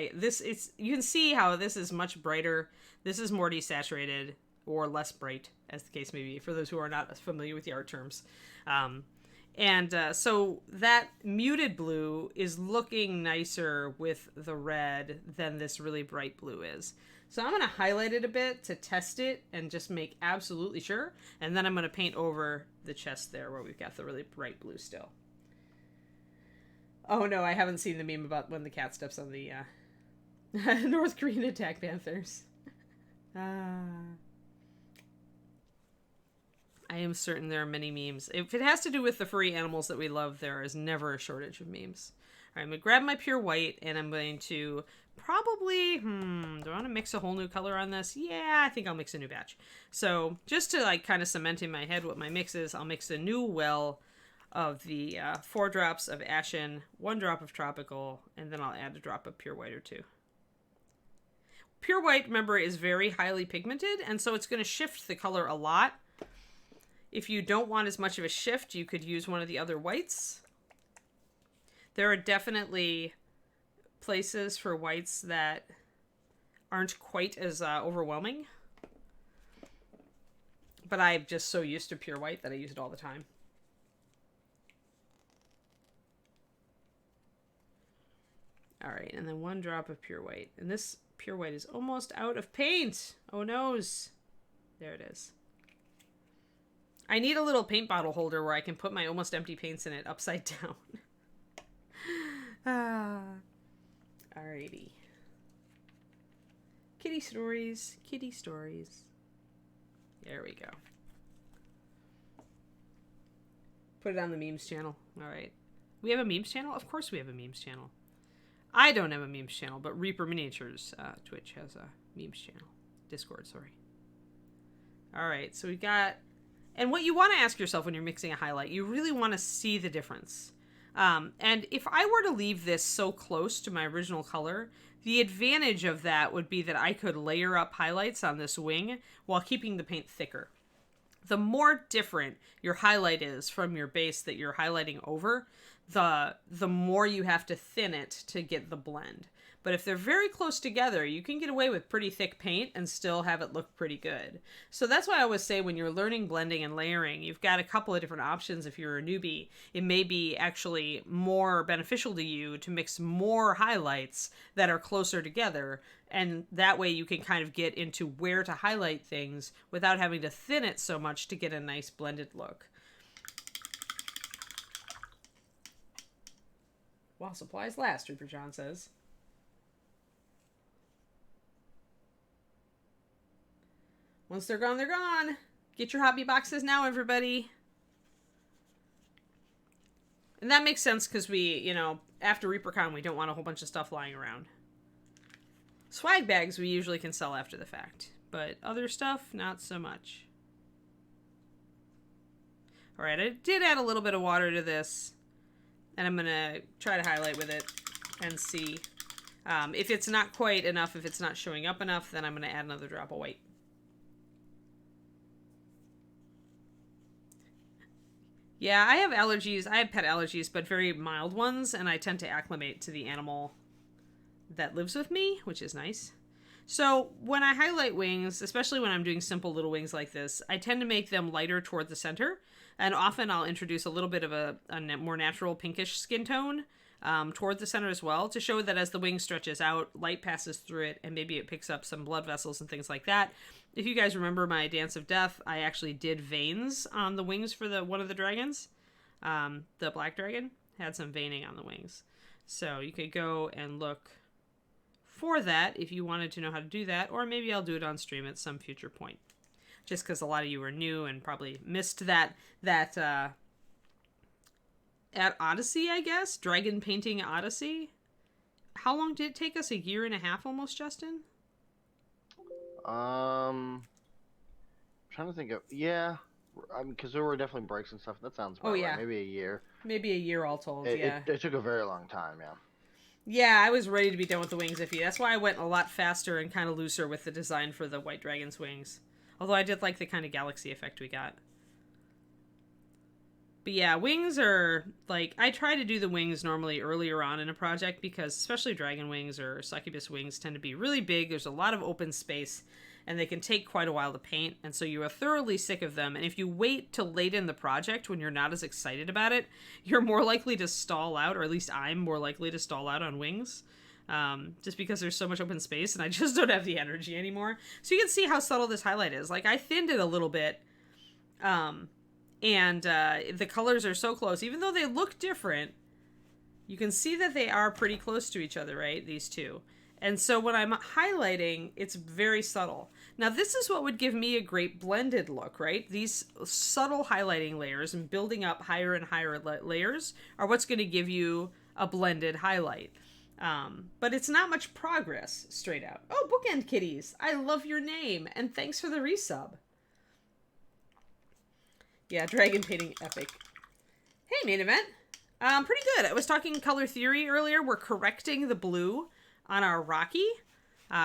A: you can see how this is much brighter. This is more desaturated or less bright, as the case may be, for those who are not familiar with the art terms. So that muted blue is looking nicer with the red than this really bright blue is. So I'm going to highlight it a bit to test it and just make absolutely sure. And then I'm going to paint over the chest there where we've got the really bright blue still. Oh no, I haven't seen the meme about when the cat steps on the North Korean attack panthers. I am certain there are many memes. If it has to do with the furry animals that we love, there is never a shortage of memes. All right, I'm going to grab my pure white, and I'm going to probably, do I want to mix a whole new color on this? Yeah, I think I'll mix a new batch. So just to like kind of cement in my head what my mix is, I'll mix a new well of the 4 drops of Ashen, 1 drop of Tropical, and then I'll add a drop of pure white or 2. Pure white, remember, is very highly pigmented, and so it's going to shift the color a lot. If you don't want as much of a shift, you could use one of the other whites. There are definitely places for whites that aren't quite as overwhelming. But I'm just so used to pure white that I use it all the time. All right, and then 1 drop of pure white. And this pure white is almost out of paint. Oh, noes. There it is. I need a little paint bottle holder where I can put my almost empty paints in it upside down. Alrighty. Kitty stories. Kitty stories. There we go. Put it on the memes channel. Alright. We have a memes channel? Of course we have a memes channel. I don't have a memes channel, but Reaper Miniatures Twitch has a memes channel. Discord, sorry. Alright, so we got... And what you want to ask yourself when you're mixing a highlight, you really want to see the difference. And if I were to leave this so close to my original color, the advantage of that would be that I could layer up highlights on this wing while keeping the paint thicker. The more different your highlight is from your base that you're highlighting over, the more you have to thin it to get the blend. But if they're very close together, you can get away with pretty thick paint and still have it look pretty good. So that's why I always say when you're learning blending and layering, you've got a couple of different options if you're a newbie. It may be actually more beneficial to you to mix more highlights that are closer together, and that way you can kind of get into where to highlight things without having to thin it so much to get a nice blended look. While supplies last, Reaper John says. Once they're gone, they're gone. Get your hobby boxes now, everybody. And that makes sense because we, you know, after ReaperCon, we don't want a whole bunch of stuff lying around. Swag bags we usually can sell after the fact, but other stuff, not so much. All right, I did add a little bit of water to this, and I'm going to try to highlight with it and see. If it's not quite enough, if it's not showing up enough, then I'm going to add another drop of white. Yeah, I have allergies. I have pet allergies, but very mild ones, and I tend to acclimate to the animal that lives with me, which is nice. So when I highlight wings, especially when I'm doing simple little wings like this, I tend to make them lighter toward the center, and often I'll introduce a little bit of a more natural pinkish skin tone toward the center as well, to show that as the wing stretches out, light passes through it, and maybe it picks up some blood vessels and things like that. If you guys remember my Dance of Death, I actually did veins on the wings for one of the dragons. The black dragon had some veining on the wings. So you could go and look for that if you wanted to know how to do that, or maybe I'll do it on stream at some future point. Just because a lot of you are new and probably missed that at Odyssey, I guess? Dragon Painting Odyssey? How long did it take us? 1.5 years almost, Justin?
B: Trying to think of, yeah, I mean, because there were definitely breaks and stuff. That sounds about right. Maybe a year.
A: Maybe a year all told, yeah.
B: It took a very long time, yeah.
A: Yeah, I was ready to be done with the wings iffy. That's why I went a lot faster and kind of looser with the design for the White Dragon's wings. Although I did like the kind of galaxy effect we got. But yeah, wings are, like, I try to do the wings normally earlier on in a project because especially dragon wings or succubus wings tend to be really big. There's a lot of open space and they can take quite a while to paint. And so you are thoroughly sick of them. And if you wait till late in the project when you're not as excited about it, you're more likely to stall out, or at least I'm more likely to stall out on wings. Just because there's so much open space and I just don't have the energy anymore. So you can see how subtle this highlight is. Like, I thinned it a little bit. And the colors are so close. Even though they look different, you can see that they are pretty close to each other, right? These two. And so when I'm highlighting, it's very subtle. Now, this is what would give me a great blended look, right? These subtle highlighting layers and building up higher and higher layers are what's going to give you a blended highlight. But it's not much progress, straight out. Oh, Bookend Kitties! I love your name, and thanks for the resub. Yeah, Dragon Painting Epic. Hey, main event. Pretty good. I was talking color theory earlier. We're correcting the blue on our Rocky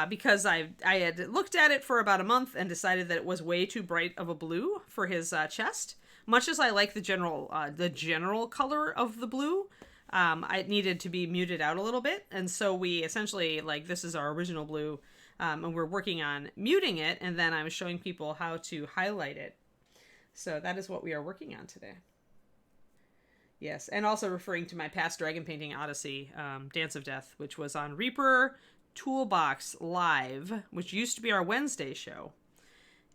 A: because I had looked at it for about a month and decided that it was way too bright of a blue for his chest. Much as I like the general color of the blue, it needed to be muted out a little bit. And so we essentially, like, this is our original blue. And we're working on muting it, and then I'm showing people how to highlight it. So that is what we are working on today. Yes, and also referring to my past dragon painting odyssey, Dance of Death, which was on Reaper Toolbox Live, which used to be our Wednesday show.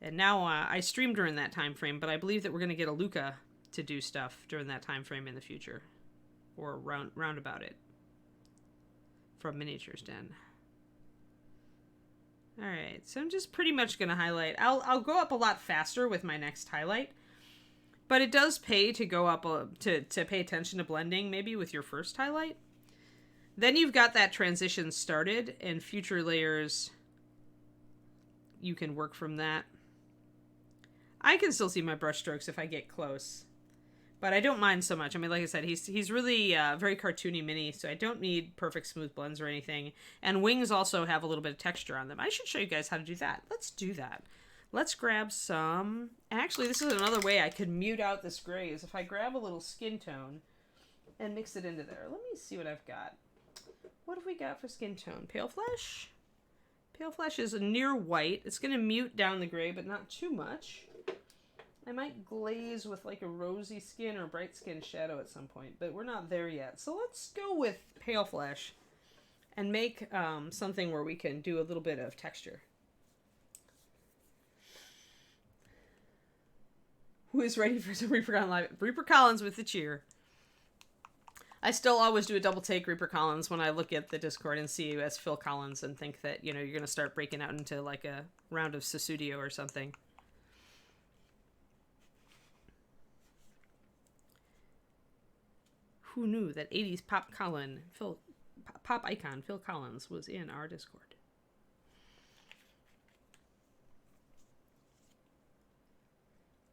A: And now I stream during that time frame, but I believe that we're going to get a Luca to do stuff during that time frame in the future. Or round about it. From Miniatures Den. Alright, so I'm just pretty much going to highlight. I'll go up a lot faster with my next highlight. But it does pay to go up, to pay attention to blending, maybe with your first highlight. Then you've got that transition started, and future layers, you can work from that. I can still see my brush strokes if I get close. But I don't mind so much. I mean, like I said, he's really very cartoony mini, so I don't need perfect smooth blends or anything. And wings also have a little bit of texture on them. I should show you guys how to do that. Let's do that. Let's grab some... Actually, this is another way I could mute out this gray, is if I grab a little skin tone and mix it into there. Let me see what I've got. What have we got for skin tone? Pale Flesh? Pale Flesh is a near white. It's going to mute down the gray, but not too much. I might glaze with like a rosy skin or bright skin shadow at some point, but we're not there yet. So let's go with Pale Flesh and make something where we can do a little bit of texture. Who is ready for some Reaper Live? Reaper Collins with the cheer. I still always do a double take Reaper Collins when I look at the Discord and see you as Phil Collins and think that, you know, you're going to start breaking out into like a round of Susudio or something. Who knew that 80s pop icon Phil Collins was in our Discord?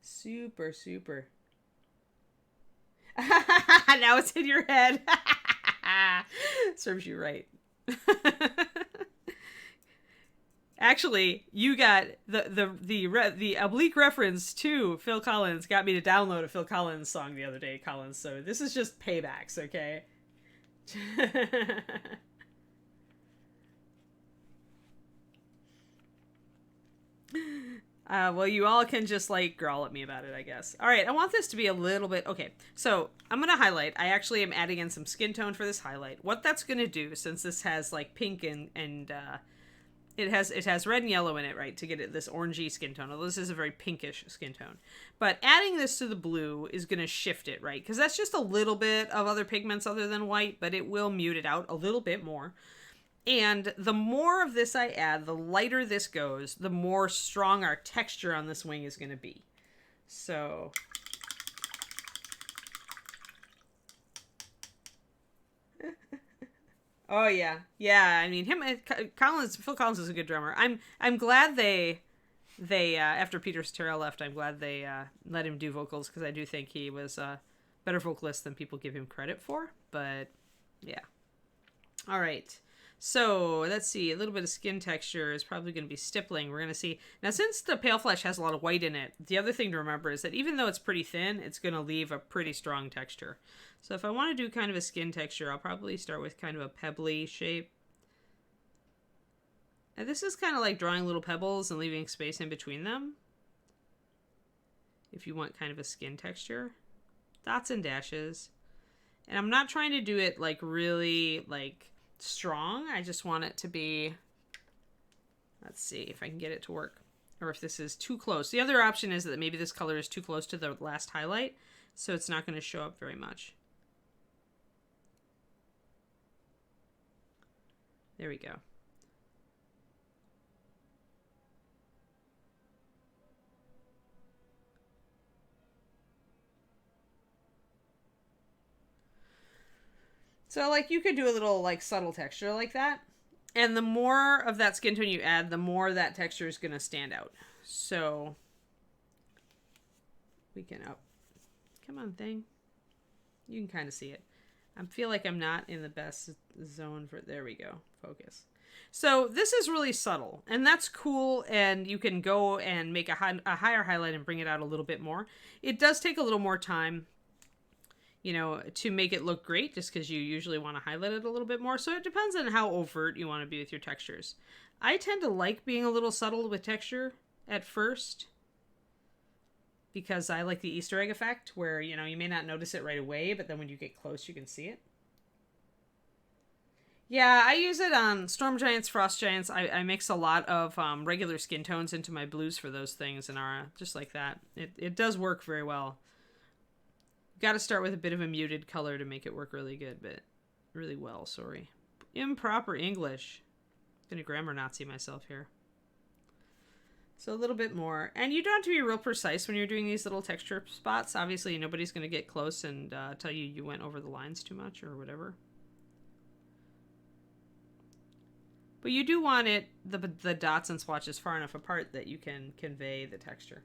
A: Super, super. Now it's in your head. Serves you right. Actually, you got the oblique reference to Phil Collins got me to download a Phil Collins song the other day, Collins. So this is just paybacks, okay? Well, you all can just, like, growl at me about it, I guess. All right, I want this to be a little bit... Okay, so I'm going to highlight. I actually am adding in some skin tone for this highlight. What that's going to do, since this has, like, pink and it has red and yellow in it, right, to get it this orangey skin tone. Although this is a very pinkish skin tone. But adding this to the blue is going to shift it, right? Because that's just a little bit of other pigments other than white, but it will mute it out a little bit more. And the more of this I add, the lighter this goes, the more strong our texture on this wing is going to be. So... Oh yeah, yeah. I mean, Phil Collins is a good drummer. I'm glad they after Peter Cetera left, I'm glad they let him do vocals, because I do think he was a better vocalist than people give him credit for. But yeah. All right. So let's see. A little bit of skin texture is probably going to be stippling. We're going to see now, since the Pale Flesh has a lot of white in it. The other thing to remember is that even though it's pretty thin, it's going to leave a pretty strong texture. So if I want to do kind of a skin texture, I'll probably start with kind of a pebbly shape. And this is kind of like drawing little pebbles and leaving space in between them. If you want kind of a skin texture. Dots and dashes. And I'm not trying to do it like really like strong. I just want it to be... Let's see if I can get it to work. Or if this is too close. The other option is that maybe this color is too close to the last highlight, so it's not going to show up very much. There we go. So, like, you could do a little, like, subtle texture like that. And the more of that skin tone you add, the more that texture is going to stand out. So, we can... Oh, come on, thing. You can kind of see it. I feel like I'm not in the best zone for... There we go. Focus. So, this is really subtle. And that's cool, and you can go and make a higher highlight and bring it out a little bit more. It does take a little more time. to make it look great, just because you usually want to highlight it a little bit more. So it depends on how overt you want to be with your textures. I tend to like being a little subtle with texture at first, because I like the Easter egg effect where, you may not notice it right away, but then when you get close, you can see it. Yeah, I use it on Storm Giants, Frost Giants. I mix a lot of regular skin tones into my blues for those things, and just like that. It does work very well. Got to start with a bit of a muted color to make it work really good, but really well, sorry. Improper English. I'm gonna grammar Nazi myself here. So a little bit more. And you don't have to be real precise when you're doing these little texture spots. Obviously, nobody's going to get close and tell you went over the lines too much or whatever. But you do want the dots and swatches far enough apart that you can convey the texture.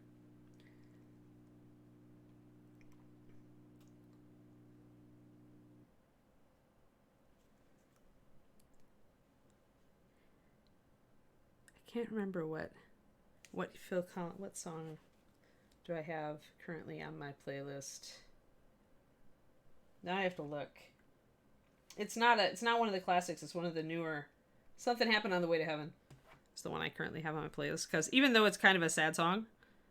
A: I can't remember what song do I have currently on my playlist. Now I have to look. It's not one of the classics. It's one of the newer. Something Happened on the Way to Heaven. It's the one I currently have on my playlist, because even though it's kind of a sad song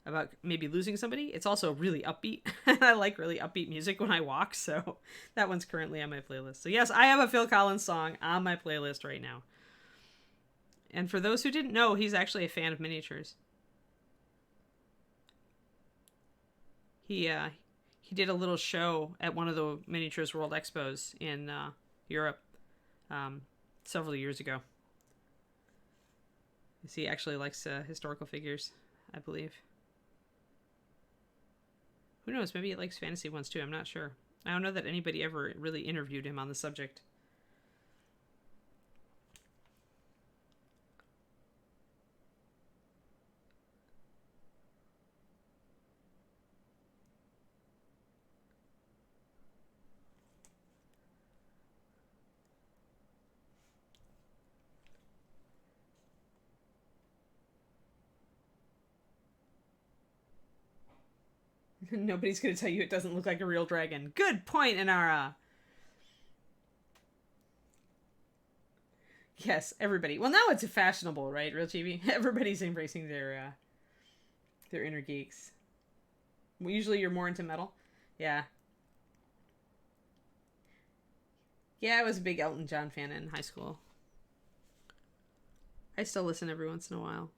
A: about maybe losing somebody, it's also really upbeat. I like really upbeat music when I walk, so that one's currently on my playlist. So yes, I have a Phil Collins song on my playlist right now. And for those who didn't know, he's actually a fan of miniatures. He did a little show at one of the Miniatures World Expos in Europe several years ago. He actually likes historical figures, I believe. Who knows? Maybe he likes fantasy ones too. I'm not sure. I don't know that anybody ever really interviewed him on the subject. Nobody's going to tell you it doesn't look like a real dragon. Good point, Inara. Yes, everybody. Well, now it's fashionable, right? Real TV. Everybody's embracing their inner geeks. Well, usually you're more into metal. Yeah. Yeah, I was a big Elton John fan in high school. I still listen every once in a while.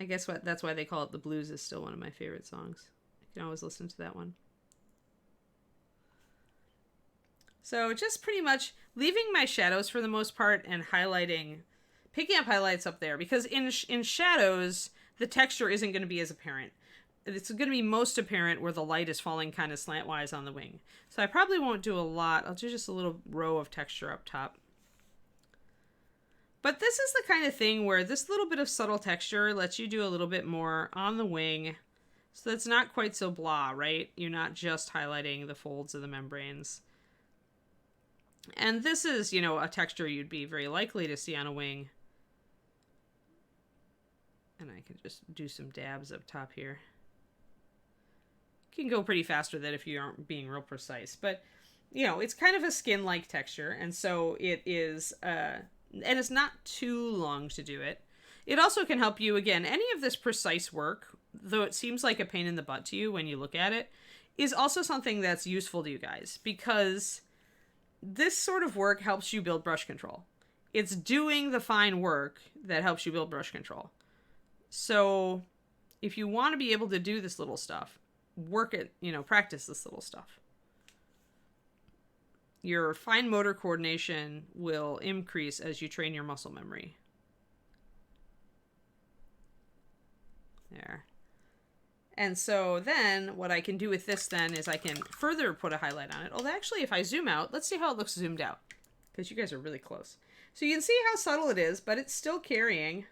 A: I guess that's why they call it The Blues is still one of my favorite songs. I can always listen to that one. So just pretty much leaving my shadows for the most part and picking up highlights up there, because in shadows, the texture isn't going to be as apparent. It's going to be most apparent where the light is falling kind of slantwise on the wing. So I probably won't do a lot. I'll do just a little row of texture up top. But this is the kind of thing where this little bit of subtle texture lets you do a little bit more on the wing. So that's not quite so blah, right? You're not just highlighting the folds of the membranes. And this is, a texture you'd be very likely to see on a wing. And I can just do some dabs up top here. You can go pretty fast with it if you aren't being real precise. But, it's kind of a skin-like texture. And so it is... and it's not too long to do it. It also can help you, again, any of this precise work, though it seems like a pain in the butt to you when you look at it, is also something that's useful to you guys, because this sort of work helps you build brush control. It's doing the fine work that helps you build brush control. So if you want to be able to do this little stuff, practice this little stuff. Your fine motor coordination will increase as you train your muscle memory. There. And so then what I can do with this then is I can further put a highlight on it. Although actually, if I zoom out, let's see how it looks zoomed out, because you guys are really close. So you can see how subtle it is, but it's still carrying.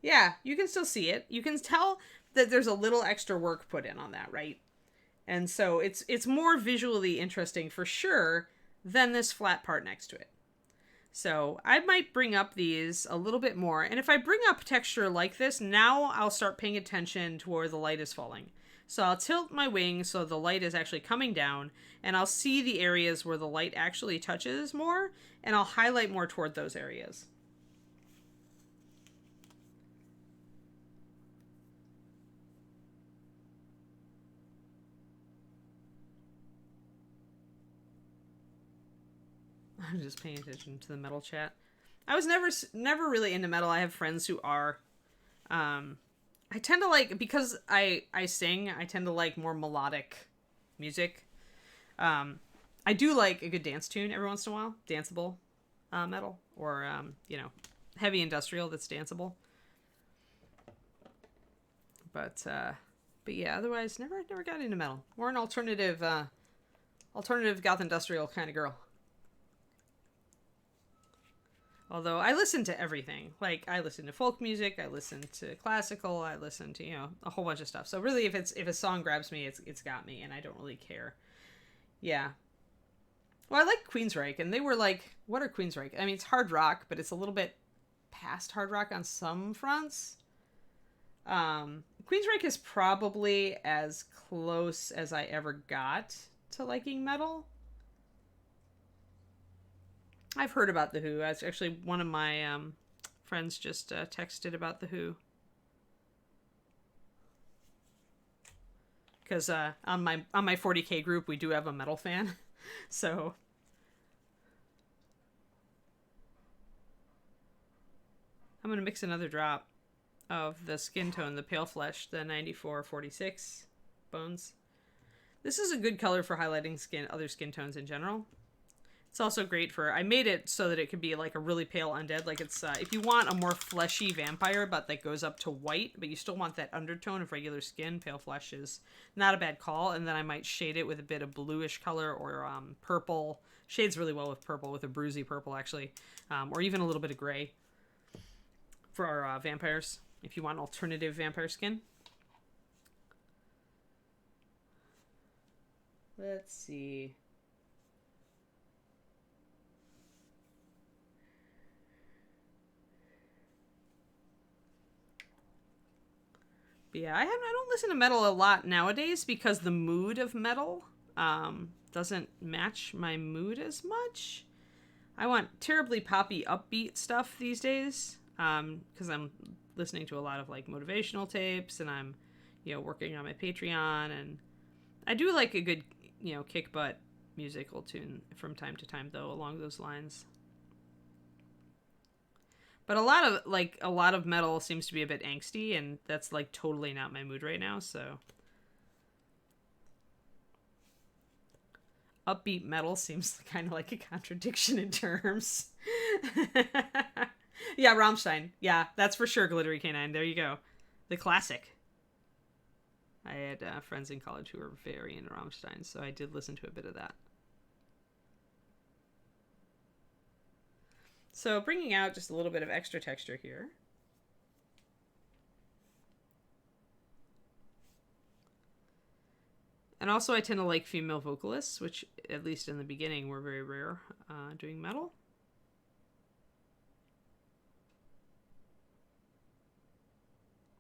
A: Yeah, you can still see it. You can tell that there's a little extra work put in on that, right? And so it's more visually interesting for sure than this flat part next to it. So I might bring up these a little bit more. And if I bring up texture like this, now I'll start paying attention to where the light is falling. So I'll tilt my wing so the light is actually coming down, and I'll see the areas where the light actually touches more, and I'll highlight more toward those areas. I'm just paying attention to the metal chat. I was never really into metal. I have friends who are. I tend to like, because I sing, I tend to like more melodic music. I do like a good dance tune every once in a while, danceable metal, or you know, heavy industrial that's danceable. But yeah, otherwise never got into metal. More an alternative goth industrial kind of girl. Although I listen to everything. Like, I listen to folk music, I listen to classical, I listen to, you know, a whole bunch of stuff. So really, if a song grabs me, it's got me, and I don't really care. Yeah. Well, I like Queensryche, and they were like, what are Queensryche? I mean, it's hard rock, but it's a little bit past hard rock on some fronts. Queensryche is probably as close as I ever got to liking metal. I've heard about The Who. That's actually one of my friends just texted about The Who. Because on my 40K group, we do have a metal fan. So I'm going to mix another drop of the skin tone, the Pale Flesh, the 9446 Bones. This is a good color for highlighting other skin tones in general. It's also great for, I made it so that it could be like a really pale undead. Like it's, if you want a more fleshy vampire, but that goes up to white, but you still want that undertone of regular skin, Pale Flesh is not a bad call. And then I might shade it with a bit of bluish color or purple. Shades really well with purple, with a bruisey purple actually. Or even a little bit of gray for our vampires, if you want alternative vampire skin. Let's see. But yeah, I don't listen to metal a lot nowadays because the mood of metal doesn't match my mood as much. I want terribly poppy, upbeat stuff these days because I'm listening to a lot of like motivational tapes, and I'm, you know, working on my Patreon, and I do like a good, you know, kick butt musical tune from time to time though along those lines. But a lot of metal seems to be a bit angsty, and that's like totally not my mood right now, so. Upbeat metal seems kind of like a contradiction in terms. Yeah, Rammstein. Yeah, that's for sure, Glittery Canine. There you go. The classic. I had friends in college who were very into Rammstein, so I did listen to a bit of that. So bringing out just a little bit of extra texture here. And also I tend to like female vocalists, which at least in the beginning were very rare doing metal.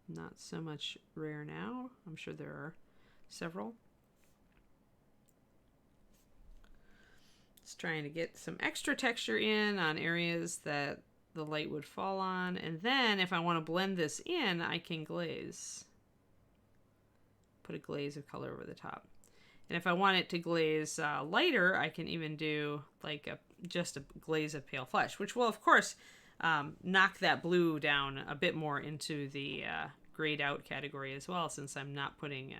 A: Not so much rare now. I'm sure there are several. Just trying to get some extra texture in on areas that the light would fall on. And then if I want to blend this in, I can glaze. Put a glaze of color over the top. And if I want it to glaze lighter, I can even do like just a glaze of Pale Flesh, which will, of course, knock that blue down a bit more into the grayed out category as well, since I'm not putting...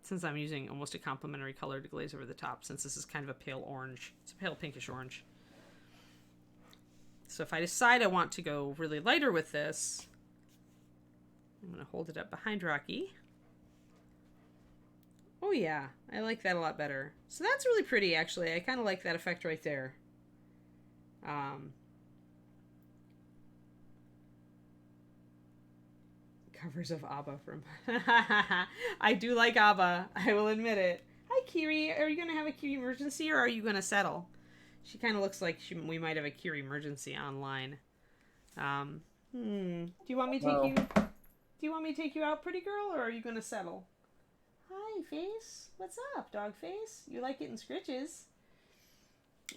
A: since I'm using almost a complementary color to glaze over the top, since this is kind of a pale orange. It's a pale pinkish orange. So if I decide I want to go really lighter with this, I'm going to hold it up behind Rocky. Oh yeah, I like that a lot better. So that's really pretty, actually. I kind of like that effect right there. Covers of ABBA from... I do like ABBA. I will admit it. Hi, Kiri. Are you going to have a Kiri emergency, or are you going to settle? She kind of looks like we might have a Kiri emergency online. Do you want me to take you? Do you want me to take you out, pretty girl, or are you gonna settle? Hi, face. What's up, dog face? You like getting scritches?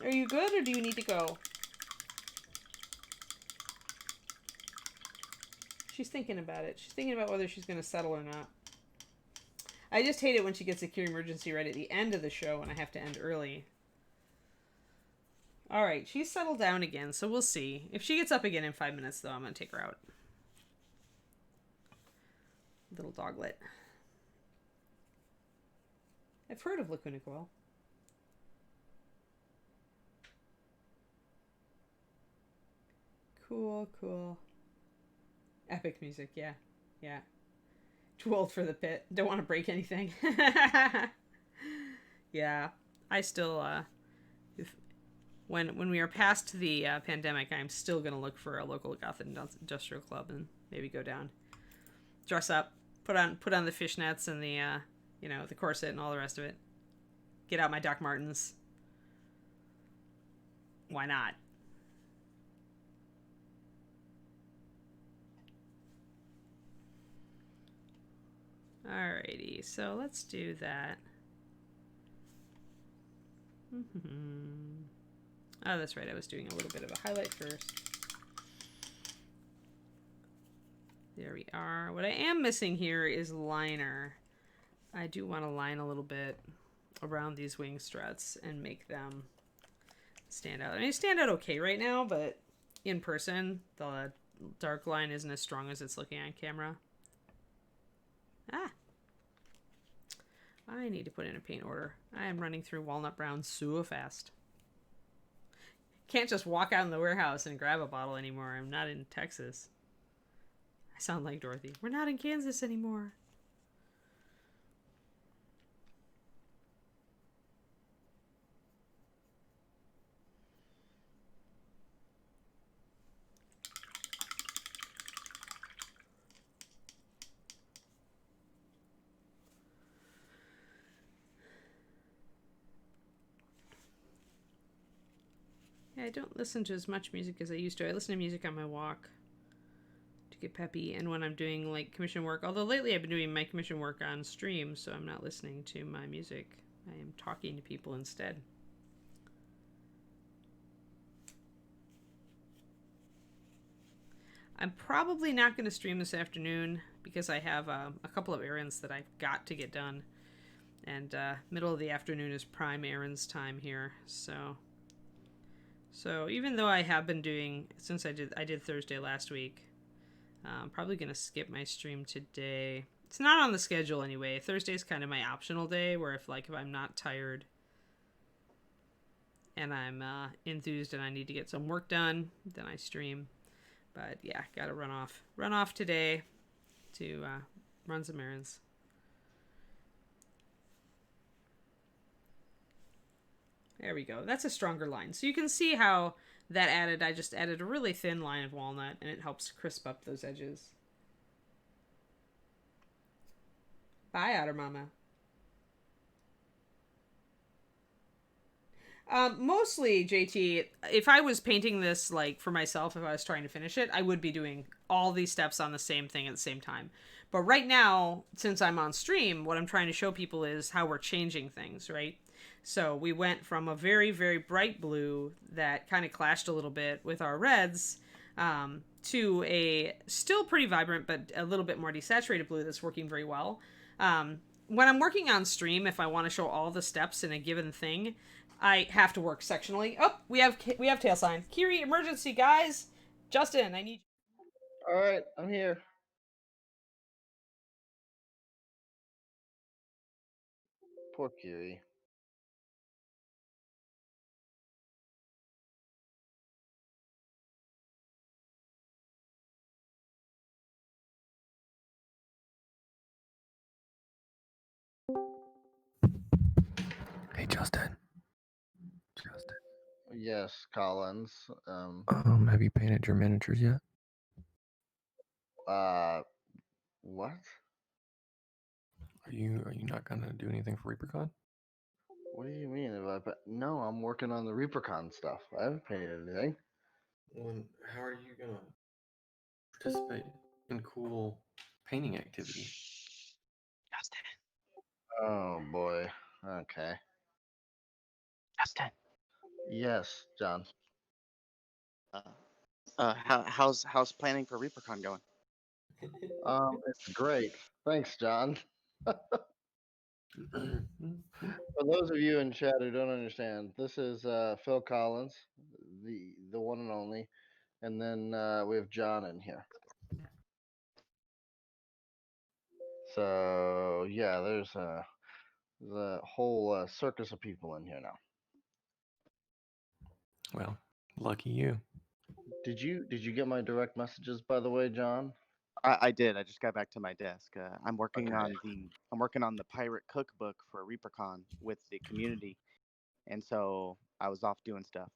A: Are you good, or do you need to go? She's thinking about it. She's thinking about whether she's gonna settle or not. I just hate it when she gets a Kiri emergency right at the end of the show and I have to end early. Alright, she's settled down again, so we'll see. If she gets up again in 5 minutes, though, I'm going to take her out. Little doglet. I've heard of Lacuna Coil. Cool, cool. Epic music, yeah. Yeah. Too old for the pit. Don't want to break anything. Yeah. I still, when we are past the pandemic, I'm still going to look for a local goth industrial club and maybe go down, dress up, put on the fishnets and the the corset and all the rest of it. Get out my Doc Martens. Why not? Alrighty, so let's do that. Oh, that's right. I was doing a little bit of a highlight first. There we are. What I am missing here is liner. I do want to line a little bit around these wing struts and make them stand out. I mean, they stand out okay right now, but in person, the dark line isn't as strong as it's looking on camera. Ah! I need to put in a paint order. I am running through walnut brown so fast. Can't just walk out in the warehouse and grab a bottle anymore. I'm not in Texas. I sound like Dorothy. We're not in Kansas anymore. Yeah, I don't listen to as much music as I used to. I listen to music on my walk to get peppy and when I'm doing like commission work. Although lately I've been doing my commission work on stream, so I'm not listening to my music. I am talking to people instead. I'm probably not going to stream this afternoon because I have a couple of errands that I've got to get done. And middle of the afternoon is prime errands time here, so even though I have been doing, since I did Thursday last week, I'm probably going to skip my stream today. It's not on the schedule anyway. Thursday's kind of my optional day where if I'm not tired and I'm enthused and I need to get some work done, then I stream. But yeah, gotta run off today to run some errands. There we go. That's a stronger line. So you can see how that I just added a really thin line of walnut and it helps crisp up those edges. Bye, Otter Mama. Mostly, JT, if I was painting this like for myself, if I was trying to finish it, I would be doing all these steps on the same thing at the same time. But right now, since I'm on stream, what I'm trying to show people is how we're changing things, right? So we went from a very, very bright blue that kind of clashed a little bit with our reds to a still pretty vibrant, but a little bit more desaturated blue that's working very well. When I'm working on stream, if I want to show all the steps in a given thing, I have to work sectionally. Oh, we have tail sign. Kiri, emergency, guys. Justin, I need.
B: All right, I'm here. Poor Kiri.
C: Hey, Justin.
B: Yes, Collins.
C: Have you painted your miniatures yet?
B: What?
C: Are you not gonna do anything for ReaperCon?
B: What do you mean? No, I'm working on the ReaperCon stuff. I haven't painted anything.
C: Well, how are you gonna participate in cool painting activity?
D: Justin.
B: Oh boy. Okay.
D: Justin.
B: Yes, John.
D: How's planning for ReaperCon going?
B: It's great. Thanks, John. For those of you in chat who don't understand, this is Phil Collins, the one and only, and then we have John in here. So yeah, there's a whole circus of people in here now.
C: Well, lucky you.
B: Did you get my direct messages, by the way, John?
D: I did. I just got back to my desk. I'm working
B: Okay.
D: on the pirate cookbook for ReaperCon with the community, and so I was off doing stuff.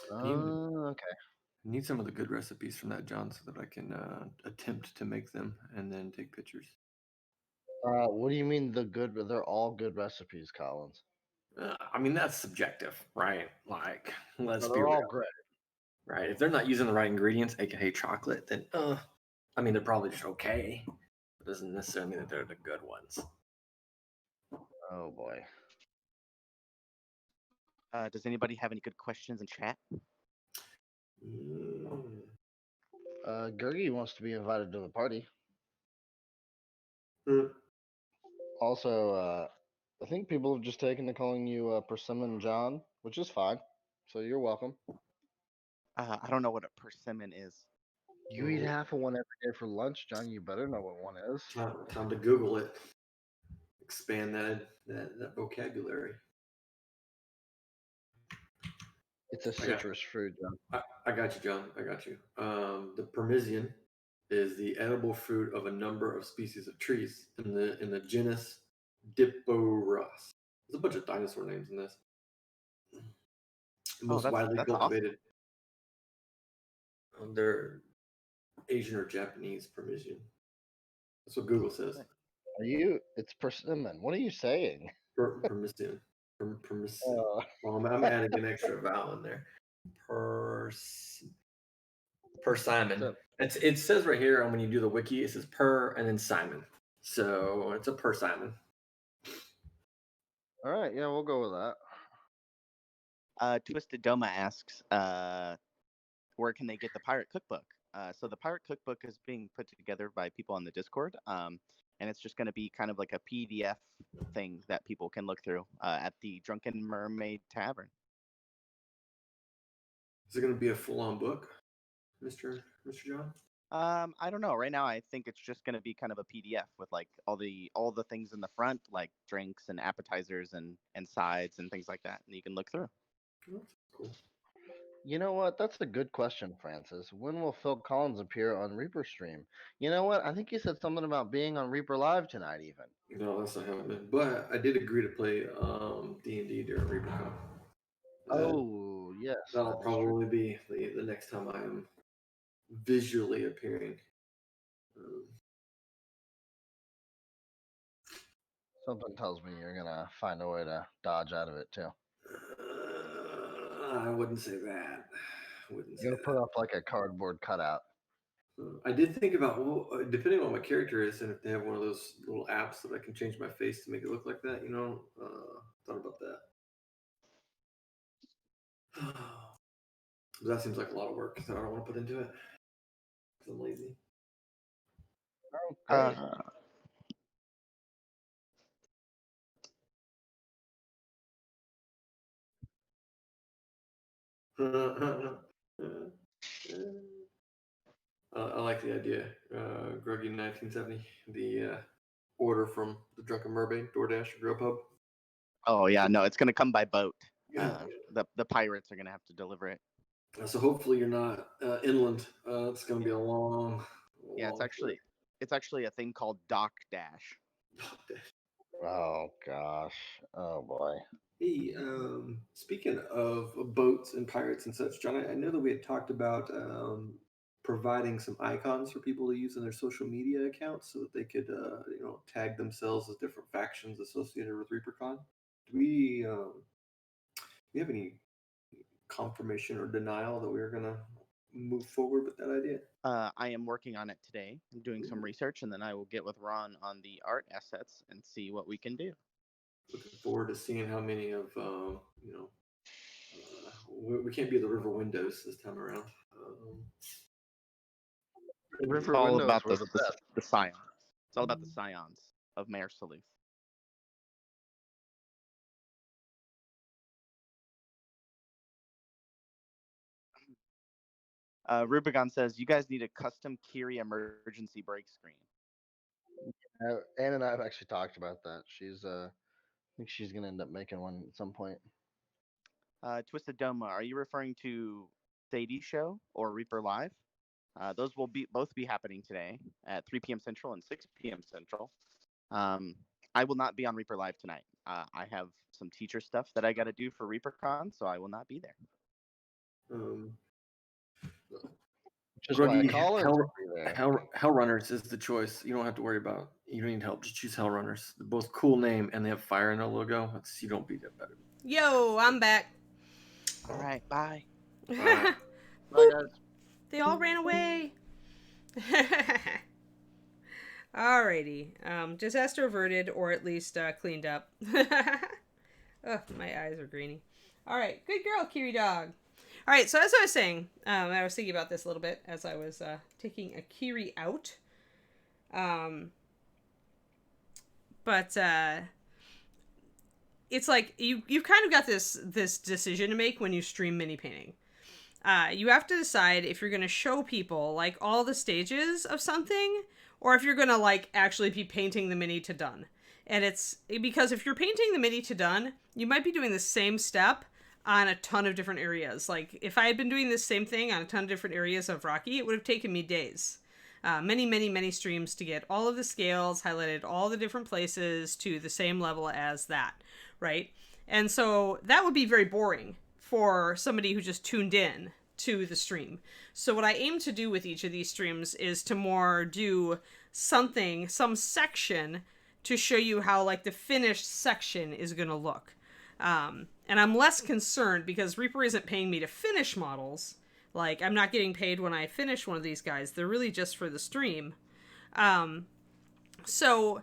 B: Okay.
C: I need some of the good recipes from that, John, so that I can attempt to make them and then take pictures.
B: What do you mean the good? They're all good recipes, Collins.
C: I mean, that's subjective, right? Like, let's be
B: They're
C: real.
B: all great.
C: Right? If they're not using the right ingredients, aka chocolate, then I mean, they're probably just okay. It doesn't necessarily mean that they're the good ones.
B: Oh boy.
D: Does anybody have any good questions in chat?
B: Gergie wants to be invited to the party.
C: Mm.
B: Also, I think people have just taken to calling you Persimmon John, which is fine. So you're welcome.
D: I don't know what a persimmon is.
B: You eat half of one every day for lunch, John. You better know what one is.
C: Time to Google it. Expand that vocabulary.
B: It's a citrus fruit, John.
C: I got you, John. I got you. The Parmesan is the edible fruit of a number of species of trees in the genus Dipporus. There's a bunch of dinosaur names in this. Most widely
D: that's
C: cultivated. Awesome. They're Asian or Japanese Parmesan. That's what Google says.
B: It's persimmon. What are you saying?
C: Parmesan. Parmesan. Well, I'm adding an extra vowel in there. Persimmon. It says right here when you do the wiki, it says per and then Simon. So it's a persimmon.
B: All right, yeah, we'll go with
D: that. Twisted Doma asks, where can they get the pirate cookbook? So the pirate cookbook is being put together by people on the Discord, and it's just going to be kind of like a PDF thing that people can look through at the Drunken Mermaid Tavern.
C: Is it going to be a full-on book, Mr. John?
D: I don't know. Right now, I think it's just going to be kind of a PDF with like all the things in the front, like drinks and appetizers and sides and things like that, and you can look through.
C: Oh, that's cool.
B: You know what? That's a good question, Francis. When will Phil Collins appear on Reaper Stream? You know what? I think he said something about being on Reaper Live tonight, even.
C: No, that's not happening. But I did agree to play D&D during ReaperCon.
B: Oh, yes.
C: That'll probably be the next time I am visually appearing.
B: Something tells me you're gonna find a way to dodge out of it too.
C: I wouldn't say that.
B: You'll put up like a cardboard cutout.
C: I did think about, well, depending on what my character is, and if they have one of those little apps that I can change my face to make it look like that, thought about that. But that seems like a lot of work that I don't want to put into it because I'm lazy.
B: Okay.
C: I like the idea. Groggy 1970, the order from the Drunken Mermaid, DoorDash, or Grubhub.
D: Oh yeah, no, it's gonna come by boat. The pirates are gonna have to deliver it.
C: So hopefully you're not inland. It's gonna be a long.
D: Yeah, it's actually a thing called Dock Dash.
B: Oh gosh. Oh boy.
C: Hey, speaking of boats and pirates and such, John, I know that we had talked about providing some icons for people to use in their social media accounts so that they could, tag themselves as different factions associated with ReaperCon. Do we have any confirmation or denial that we are gonna move forward with that idea?
D: I am working on it today. I'm doing some research, and then I will get with Ron on the art assets and see what we can do.
C: Looking forward to seeing how many of we can't be the river windows this time around.
B: River
D: It's all
B: windows
D: about
B: were the best.
D: the scions. It's all about the scions of Mayor Salute. Rubigon says, you guys need a custom Kiri emergency brake screen.
B: Ann and I have actually talked about that. I think she's gonna end up making one at some point.
D: Twisted Doma, are you referring to Sadie's show or Reaper Live? Those will both be happening today at 3 p.m. Central and 6 p.m. Central. I will not be on Reaper Live tonight. I have some teacher stuff that I got to do for ReaperCon, so I will not be there.
B: Just
C: Gruggy,
B: like
C: Hell Runners is the choice. You don't have to worry about. You don't need help. Just choose Hell Runners. They're both cool name, and they have fire in their logo. You don't beat that better.
A: Yo, I'm back.
D: All right, bye.
B: Bye, guys.
A: They all ran away. Alrighty. Disaster averted, or at least cleaned up. Oh, my eyes are greeny. Alright, good girl, Kiri Dog. Alright, so as I was saying, I was thinking about this a little bit as I was taking a Kiri out. But it's like you've kind of got this decision to make when you stream mini painting. You have to decide if you're going to show people like all the stages of something, or if you're going to like actually be painting the mini to done. And it's because if you're painting the mini to done, you might be doing the same step on a ton of different areas. Like if I had been doing this same thing on a ton of different areas of Rocky, it would have taken me days. Many streams to get all of the scales, highlighted all the different places to the same level as that, right? And so that would be very boring for somebody who just tuned in to the stream. So what I aim to do with each of these streams is to more do some section to show you how like the finished section is going to look. And I'm less concerned because Reaper isn't paying me to finish models. Like, I'm not getting paid when I finish one of these guys. They're really just for the stream. So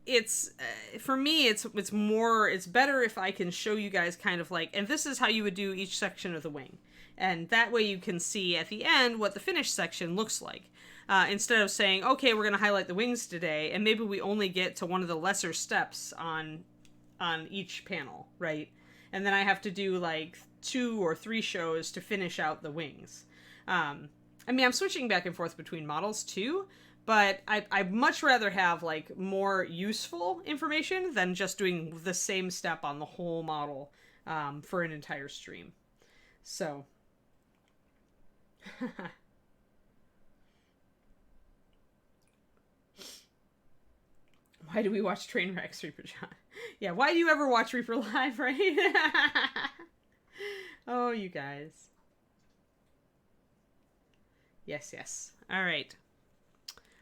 A: it's, for me, it's better if I can show you guys kind of like, and this is how you would do each section of the wing. And that way you can see at the end what the finished section looks like. Instead of saying, okay, we're going to highlight the wings today, and maybe we only get to one of the lesser steps on each panel, right? And then I have to do like 2 or 3 shows to finish out the wings. I mean, I'm switching back and forth between models too, but I'd much rather have like more useful information than just doing the same step on the whole model for an entire stream. So. Why do we watch Trainwrecks, Reaper John? Yeah, why do you ever watch Reaper Live, right? Oh, you guys. Yes. All right.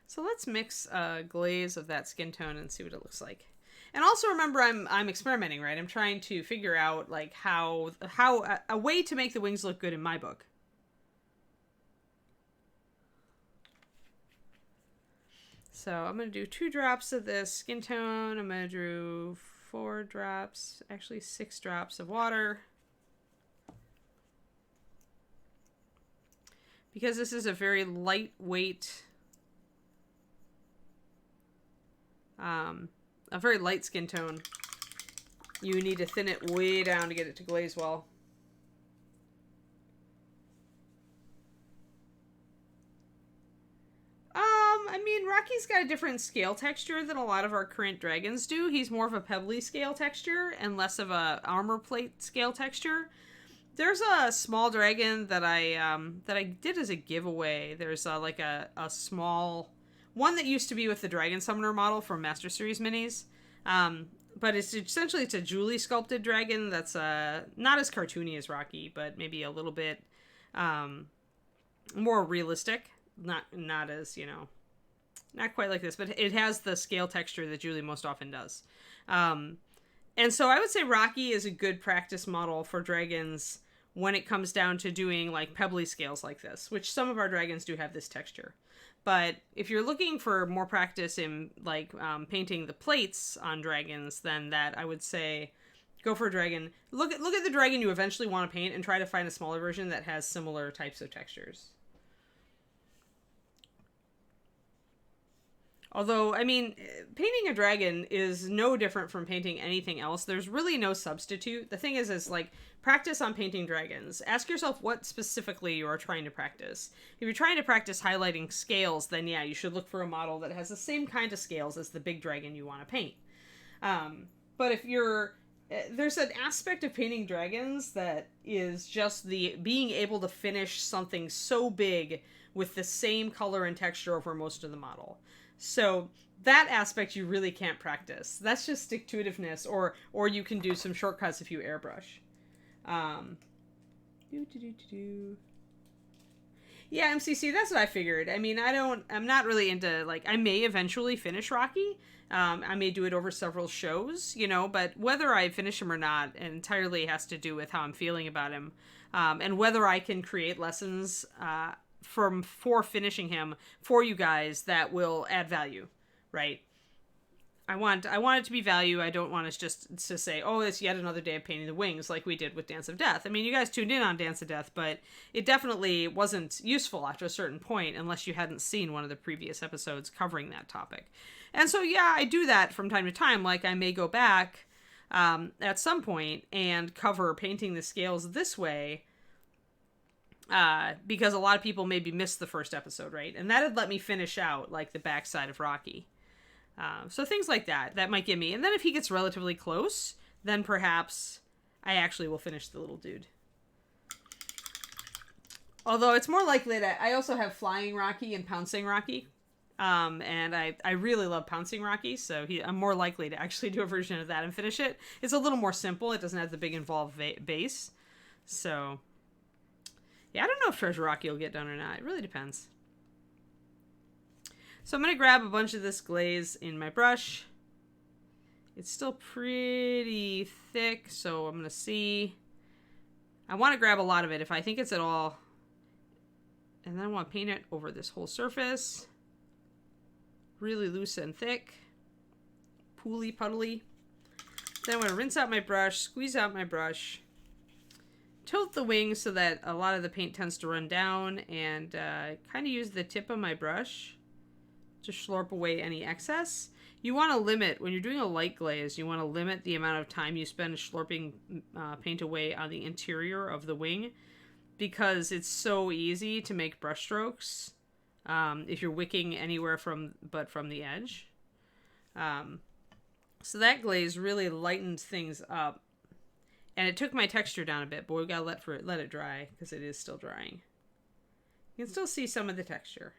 A: So let's mix a glaze of that skin tone and see what it looks like. And also remember, I'm experimenting, right? I'm trying to figure out like how a way to make the wings look good in my book. So I'm going to do 2 drops of this skin tone. I'm going to do 4 drops, actually 6 drops of water. Because this is a very lightweight, a very light skin tone, you need to thin it way down to get it to glaze well. I mean, Rocky's got a different scale texture than a lot of our current dragons do. He's more of a pebbly scale texture and less of a armor plate scale texture. There's a small dragon that I did as a giveaway. There's like a small one that used to be with the Dragon Summoner model from Master Series Minis. But it's a Julie sculpted dragon that's not as cartoony as Rocky, but maybe a little bit more realistic. Not as, not quite like this, but it has the scale texture that Julie most often does. And And so I would say Rocky is a good practice model for dragons when it comes down to doing like pebbly scales like this, which some of our dragons do have this texture. But if you're looking for more practice in like painting the plates on dragons, then that I would say go for a dragon. Look at the dragon you eventually want to paint and try to find a smaller version that has similar types of textures. Although, I mean, painting a dragon is no different from painting anything else. There's really no substitute. The thing is like, practice on painting dragons. Ask yourself what specifically you are trying to practice. If you're trying to practice highlighting scales, then yeah, you should look for a model that has the same kind of scales as the big dragon you want to paint. But if you're... There's an aspect of painting dragons that is just the being able to finish something so big with the same color and texture over most of the model. So that aspect you really can't practice. That's just stick-to-itiveness, or you can do some shortcuts if you airbrush. Yeah, MCC, that's what I figured. I mean, I'm not really into, like, I may eventually finish Rocky. I may do it over several shows, you know, but whether I finish him or not entirely has to do with how I'm feeling about him. And whether I can create lessons, for finishing him for you guys that will add value, right? I want it to be value. I don't want us just to say, oh, it's yet another day of painting the wings like we did with Dance of Death. I mean, you guys tuned in on Dance of Death, but it definitely wasn't useful after a certain point unless you hadn't seen one of the previous episodes covering that topic. And so, yeah, I do that from time to time. Like, I may go back at some point and cover painting the scales this way, because a lot of people maybe missed the first episode, right? And that'd let me finish out, like, the backside of Rocky. So things like that might give me. And then if he gets relatively close, then perhaps I actually will finish the little dude. Although it's more likely that I also have Flying Rocky and Pouncing Rocky. And I really love Pouncing Rocky, so I'm more likely to actually do a version of that and finish it. It's a little more simple. It doesn't have the big involved base. So... yeah, I don't know if Treasure Rocky will get done or not. It really depends. So I'm going to grab a bunch of this glaze in my brush. It's still pretty thick, so I'm going to see. I want to grab a lot of it if I think it's at all. And then I want to paint it over this whole surface. Really loose and thick. Pooly, puddly. Then I'm going to rinse out my brush, squeeze out my brush. Tilt the wings so that a lot of the paint tends to run down, and kind of use the tip of my brush to slurp away any excess. You want to limit, when you're doing a light glaze, you want to limit the amount of time you spend slurping paint away on the interior of the wing, because it's so easy to make brush strokes if you're wicking anywhere but from the edge. So that glaze really lightened things up. And it took my texture down a bit, but we've got to let it dry, because it is still drying. You can still see some of the texture.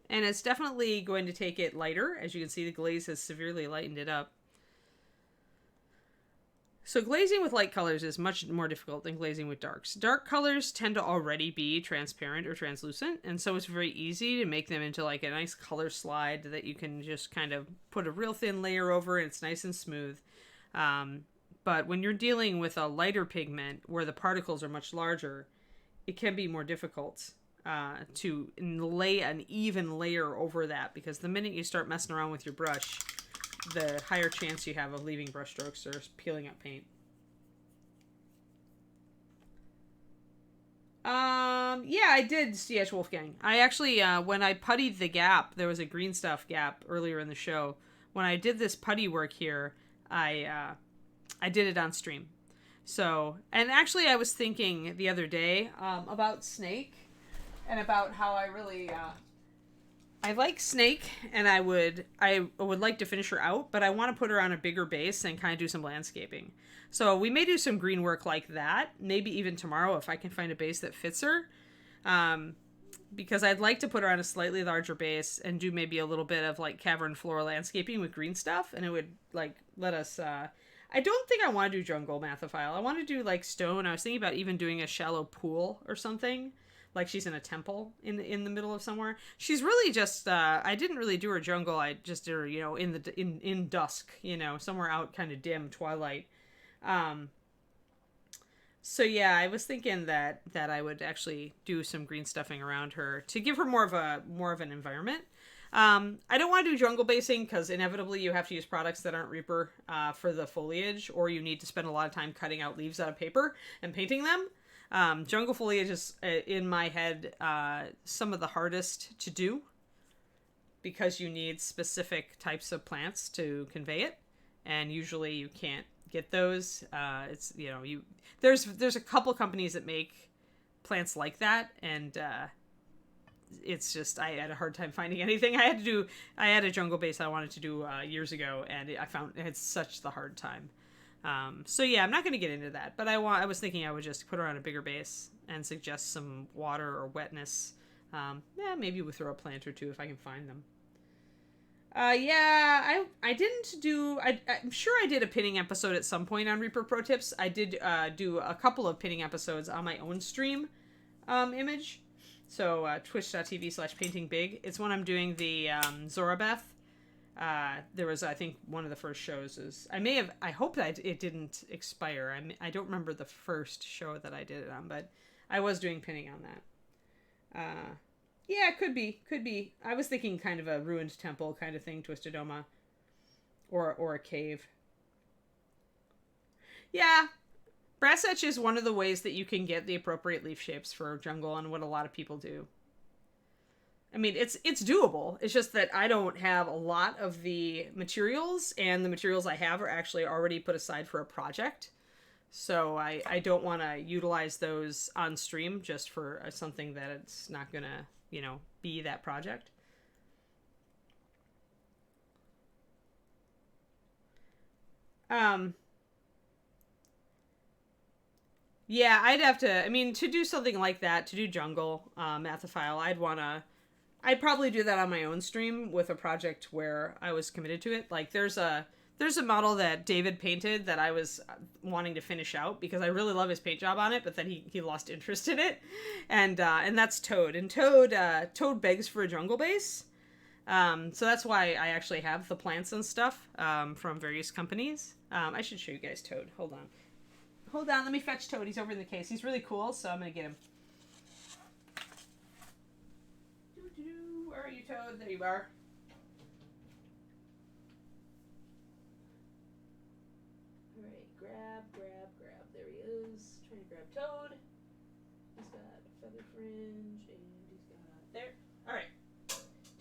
A: And it's definitely going to take it lighter. As you can see, the glaze has severely lightened it up. So glazing with light colors is much more difficult than glazing with darks. Dark colors tend to already be transparent or translucent, and so it's very easy to make them into like a nice color slide that you can just kind of put a real thin layer over, and it's nice and smooth. But when you're dealing with a lighter pigment where the particles are much larger, it can be more difficult to lay an even layer over that, because the minute you start messing around with your brush, the higher chance you have of leaving brush strokes or peeling up paint. Yeah, I did CH Wolfgang. I actually, when I puttied the gap, there was a green stuff gap earlier in the show. When I did this putty work here, I did it on stream. So, and actually I was thinking the other day, about Snake, and about how I really, I like Snake, and I would like to finish her out, but I want to put her on a bigger base and kind of do some landscaping. So we may do some green work like that, maybe even tomorrow if I can find a base that fits her. Because I'd like to put her on a slightly larger base and do maybe a little bit of like cavern floor landscaping with green stuff, and it would like let us, I don't think I want to do jungle mathophile. I want to do like stone. I was thinking about even doing a shallow pool or something. like she's in a temple in the middle of somewhere. She's really just I didn't really do her jungle. I just did her, you know, in dusk, you know, somewhere out kind of dim, twilight. So yeah, I was thinking that I would actually do some green stuffing around her to give her more of an environment. I don't want to do jungle basing because inevitably you have to use products that aren't Reaper for the foliage, or you need to spend a lot of time cutting out leaves out of paper and painting them. Jungle foliage is, in my head, some of the hardest to do because you need specific types of plants to convey it, and usually you can't get those. It's, you know, there's a couple companies that make plants like that, and it's just, I had a hard time finding anything. I had a jungle base I wanted to do years ago, and I found it had such the hard time. So yeah, I'm not going to get into that, but I was thinking I would just put her on a bigger base and suggest some water or wetness. Yeah, maybe we'll throw a plant or two if I can find them. Yeah, I didn't do, I'm sure I did a pinning episode at some point on Reaper Pro Tips. I did do a couple of pinning episodes on my own stream image. So twitch.tv/paintingbig. It's when I'm doing the Zorabeth. There was, I think, one of the first shows is, I hope that it didn't expire. I don't remember the first show that I did it on, but I was doing pinning on that. Yeah, could be. I was thinking kind of a ruined temple kind of thing, Twistedoma, or a cave. Yeah, brass etch is one of the ways that you can get the appropriate leaf shapes for jungle, and what a lot of people do. I mean, it's doable. It's just that I don't have a lot of the materials, and the materials I have are actually already put aside for a project. So I don't want to utilize those on stream just for something that it's not going to, you know, be that project. Yeah, I'd have to, I mean, to do something like that, to do jungle, Mathophile, I'd probably do that on my own stream with a project where I was committed to it. Like, there's a model that David painted that I was wanting to finish out because I really love his paint job on it, but then he lost interest in it. And that's Toad. And Toad begs for a jungle base. So that's why I actually have the plants and stuff from various companies. I should show you guys Toad. Hold on, let me fetch Toad. He's over in the case. He's really cool, so I'm going to get him. Where are you, Toad? There you are. Alright, grab. There he is. Trying to grab Toad. He's got a feather fringe, and he's got... There. Alright.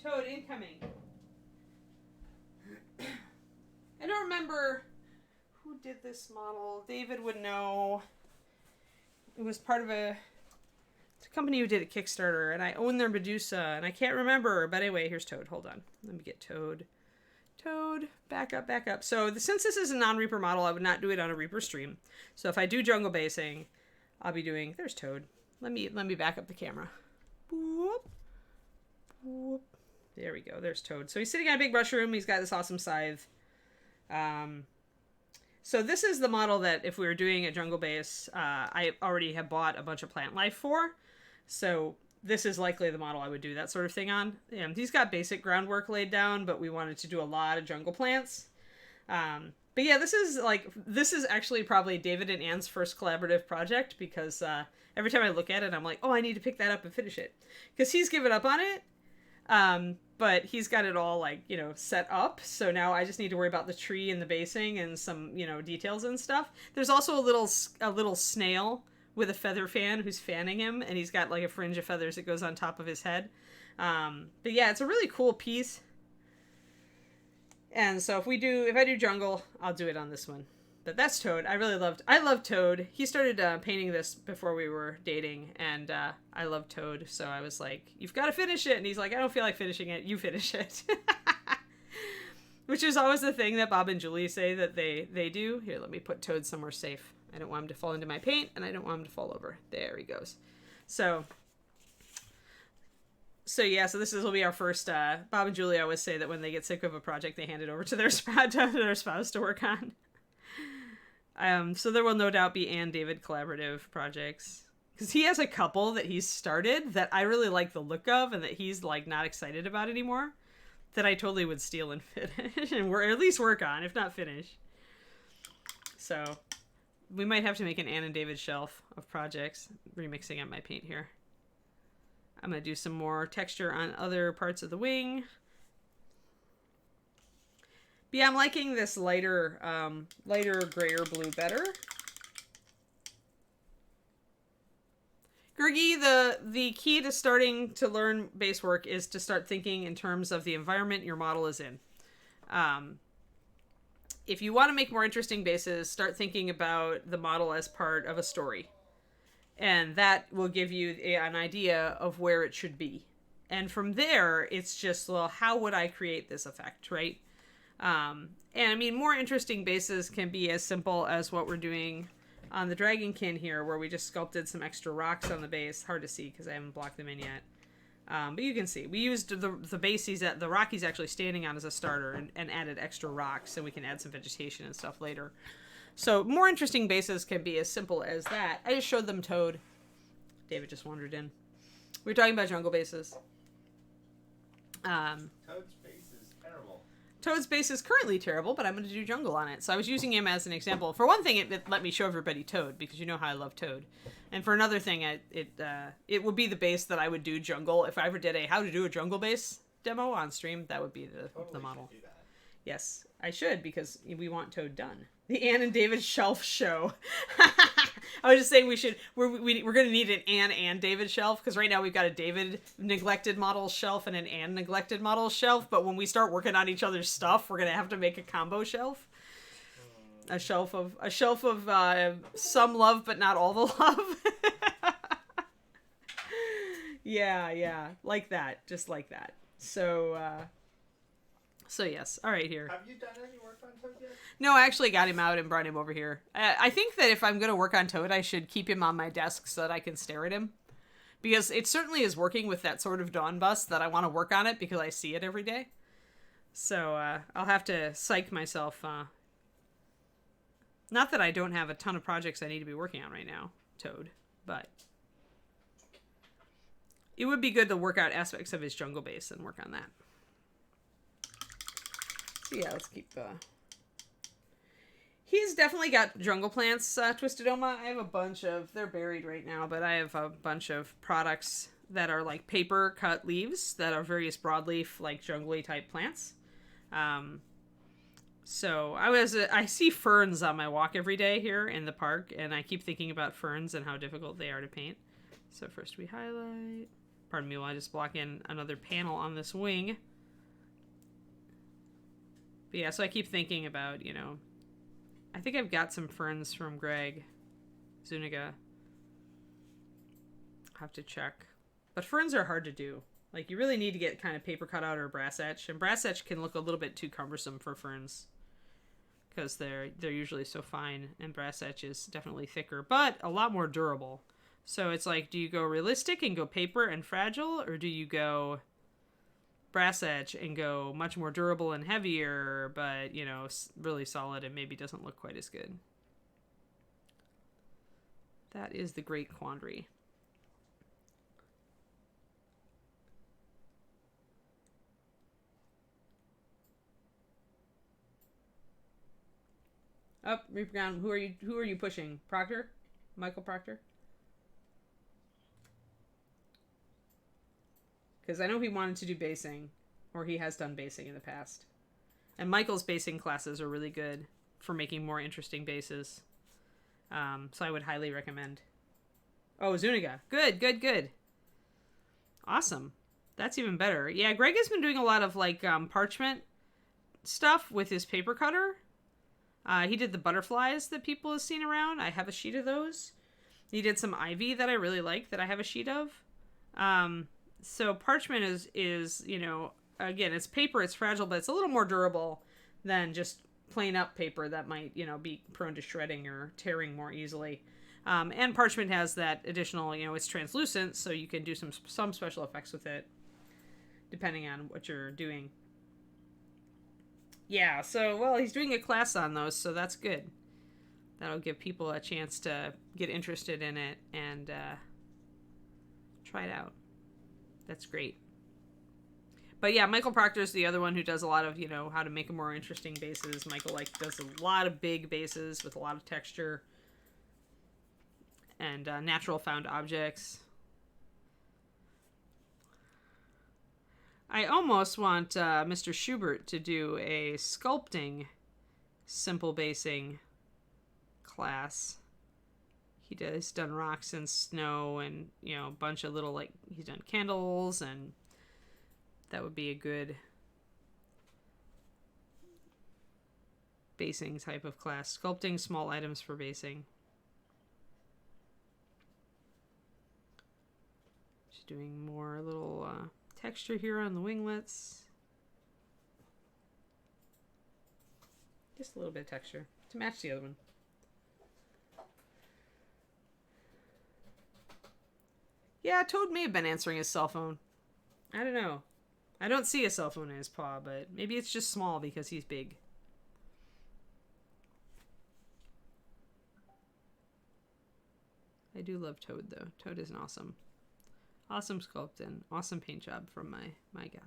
A: Toad incoming. I don't remember who did this model. David would know. It was part of a company who did a Kickstarter, and I own their Medusa, and I can't remember. But anyway, here's Toad. Hold on. Let me get Toad. Toad, back up. So since this is a non-Reaper model, I would not do it on a Reaper stream. So if I do jungle basing, I'll be doing... There's Toad. Let me back up the camera. Boop. Boop. There we go. There's Toad. So he's sitting on a big mushroom. He's got this awesome scythe. So this is the model that if we were doing a jungle base, I already have bought a bunch of plant life for. So this is likely the model I would do that sort of thing on. He's got basic groundwork laid down, but we wanted to do a lot of jungle plants. But yeah, this is actually probably David and Ann's first collaborative project because every time I look at it, I'm like, oh, I need to pick that up and finish it. Because he's given up on it. But he's got it all set up. So now I just need to worry about the tree and the basing and some, details and stuff. There's also a little snail with a feather fan who's fanning him, and he's got like a fringe of feathers that goes on top of his head. But yeah, it's a really cool piece. And so if I do jungle, I'll do it on this one. But that's Toad. I love Toad. He started painting this before we were dating, and I love Toad. So I was like, you've got to finish it. And he's like, I don't feel like finishing it. You finish it. Which is always the thing that Bob and Julie say that they do. Here, let me put Toad somewhere safe. I don't want him to fall into my paint, and I don't want him to fall over. There he goes. So yeah, so this will be our first, Bob and Julie always say that when they get sick of a project, they hand it over to their spouse to work on. So there will no doubt be Ann David collaborative projects. Because he has a couple that he's started that I really like the look of and that he's like not excited about anymore, that I totally would steal and finish and or at least work on, if not finish. So we might have to make an Ann and David shelf of projects. Remixing up my paint here. I'm going to do some more texture on other parts of the wing. But yeah, I'm liking this lighter grayer blue better. Gergie, the key to starting to learn base work is to start thinking in terms of the environment your model is in. If you want to make more interesting bases, start thinking about the model as part of a story. And that will give you an idea of where it should be. And from there, it's just, well, how would I create this effect, right? And I mean, more interesting bases can be as simple as what we're doing on the Dragonkin here, where we just sculpted some extra rocks on the base. Hard to see because I haven't blocked them in yet. But you can see we used the base the rock he's actually standing on as a starter and added extra rocks, so we can add some vegetation and stuff later. So more interesting bases can be as simple as that. I just showed them Toad. David just wandered in. We were talking about jungle bases.
E: Toad's base is terrible.
A: Toad's base is currently terrible, but I'm going to do jungle on it. So I was using him as an example. For one thing, it let me show everybody Toad, because you know how I love Toad. And for another thing, it would be the base that I would do jungle. If I ever did a how to do a jungle base demo on stream, that would be the model.
E: Should do that.
A: Yes, I should, because we want Toad done. The Ann and David shelf show. I was just saying we're going to need an Ann and David shelf, because right now we've got a David neglected model shelf and an Ann neglected model shelf, but when we start working on each other's stuff, we're going to have to make a combo shelf. A shelf of some love, but not all the love. Yeah, like that, just like that. So yes, all right here.
E: Have you done any work on Toad yet?
A: No, I actually got him out and brought him over here. I think that if I'm going to work on Toad, I should keep him on my desk so that I can stare at him. Because it certainly is working with that sort of dawn bust that I want to work on it because I see it every day. So I'll have to psych myself. Not that I don't have a ton of projects I need to be working on right now, Toad, but it would be good to work out aspects of his jungle base and work on that. So yeah, let's keep... He's definitely got jungle plants, Twisted Oma. I have a bunch of... They're buried right now, but I have a bunch of products that are like paper cut leaves that are various broadleaf, like jungly type plants. So I see ferns on my walk every day here in the park, and I keep thinking about ferns and how difficult they are to paint. So first we highlight... Pardon me while I just block in another panel on this wing. But yeah, so I keep thinking about, you know... I think I've got some ferns from Greg Zuniga. I'll have to check. But ferns are hard to do. Like, you really need to get kind of paper cutout or brass etch. And brass etch can look a little bit too cumbersome for ferns, because they're usually so fine, and brass etch is definitely thicker, but a lot more durable. So it's like, do you go realistic and go paper and fragile, or do you go brass etch and go much more durable and heavier, but, you know, really solid and maybe doesn't look quite as good? That is the great quandary. Up, Reaper Ground. Who are you pushing? Proctor? Michael Proctor? Because I know he wanted to do basing, or he has done basing in the past. And Michael's basing classes are really good for making more interesting bases. So I would highly recommend. Oh, Zuniga. Good. Awesome. That's even better. Yeah, Greg has been doing a lot of like parchment stuff with his paper cutter. He did the butterflies that people have seen around. I have a sheet of those. He did some ivy that I really like that I have a sheet of. So parchment is, you know, again, it's paper, it's fragile, but it's a little more durable than just plain up paper that might, you know, be prone to shredding or tearing more easily. And parchment has that additional, you know, it's translucent, so you can do some special effects with it, depending on what you're doing. Yeah, so, well, he's doing a class on those, so that's good. That'll give people a chance to get interested in it and try it out. That's great. But yeah, Michael Proctor is the other one who does a lot of, you know, how to make a more interesting bases. Michael does a lot of big bases with a lot of texture and natural found objects. I almost want Mr. Schubert to do a sculpting simple basing class. He's done rocks and snow and, you know, a bunch of little, like, he's done candles, and that would be a good basing type of class. Sculpting small items for basing. Just doing more little texture here on the winglets. Just a little bit of texture to match the other one. Yeah, Toad may have been answering his cell phone. I don't know. I don't see a cell phone in his paw, but maybe it's just small because he's big. I do love Toad, though. Toad is an awesome sculpt and awesome paint job from my guy.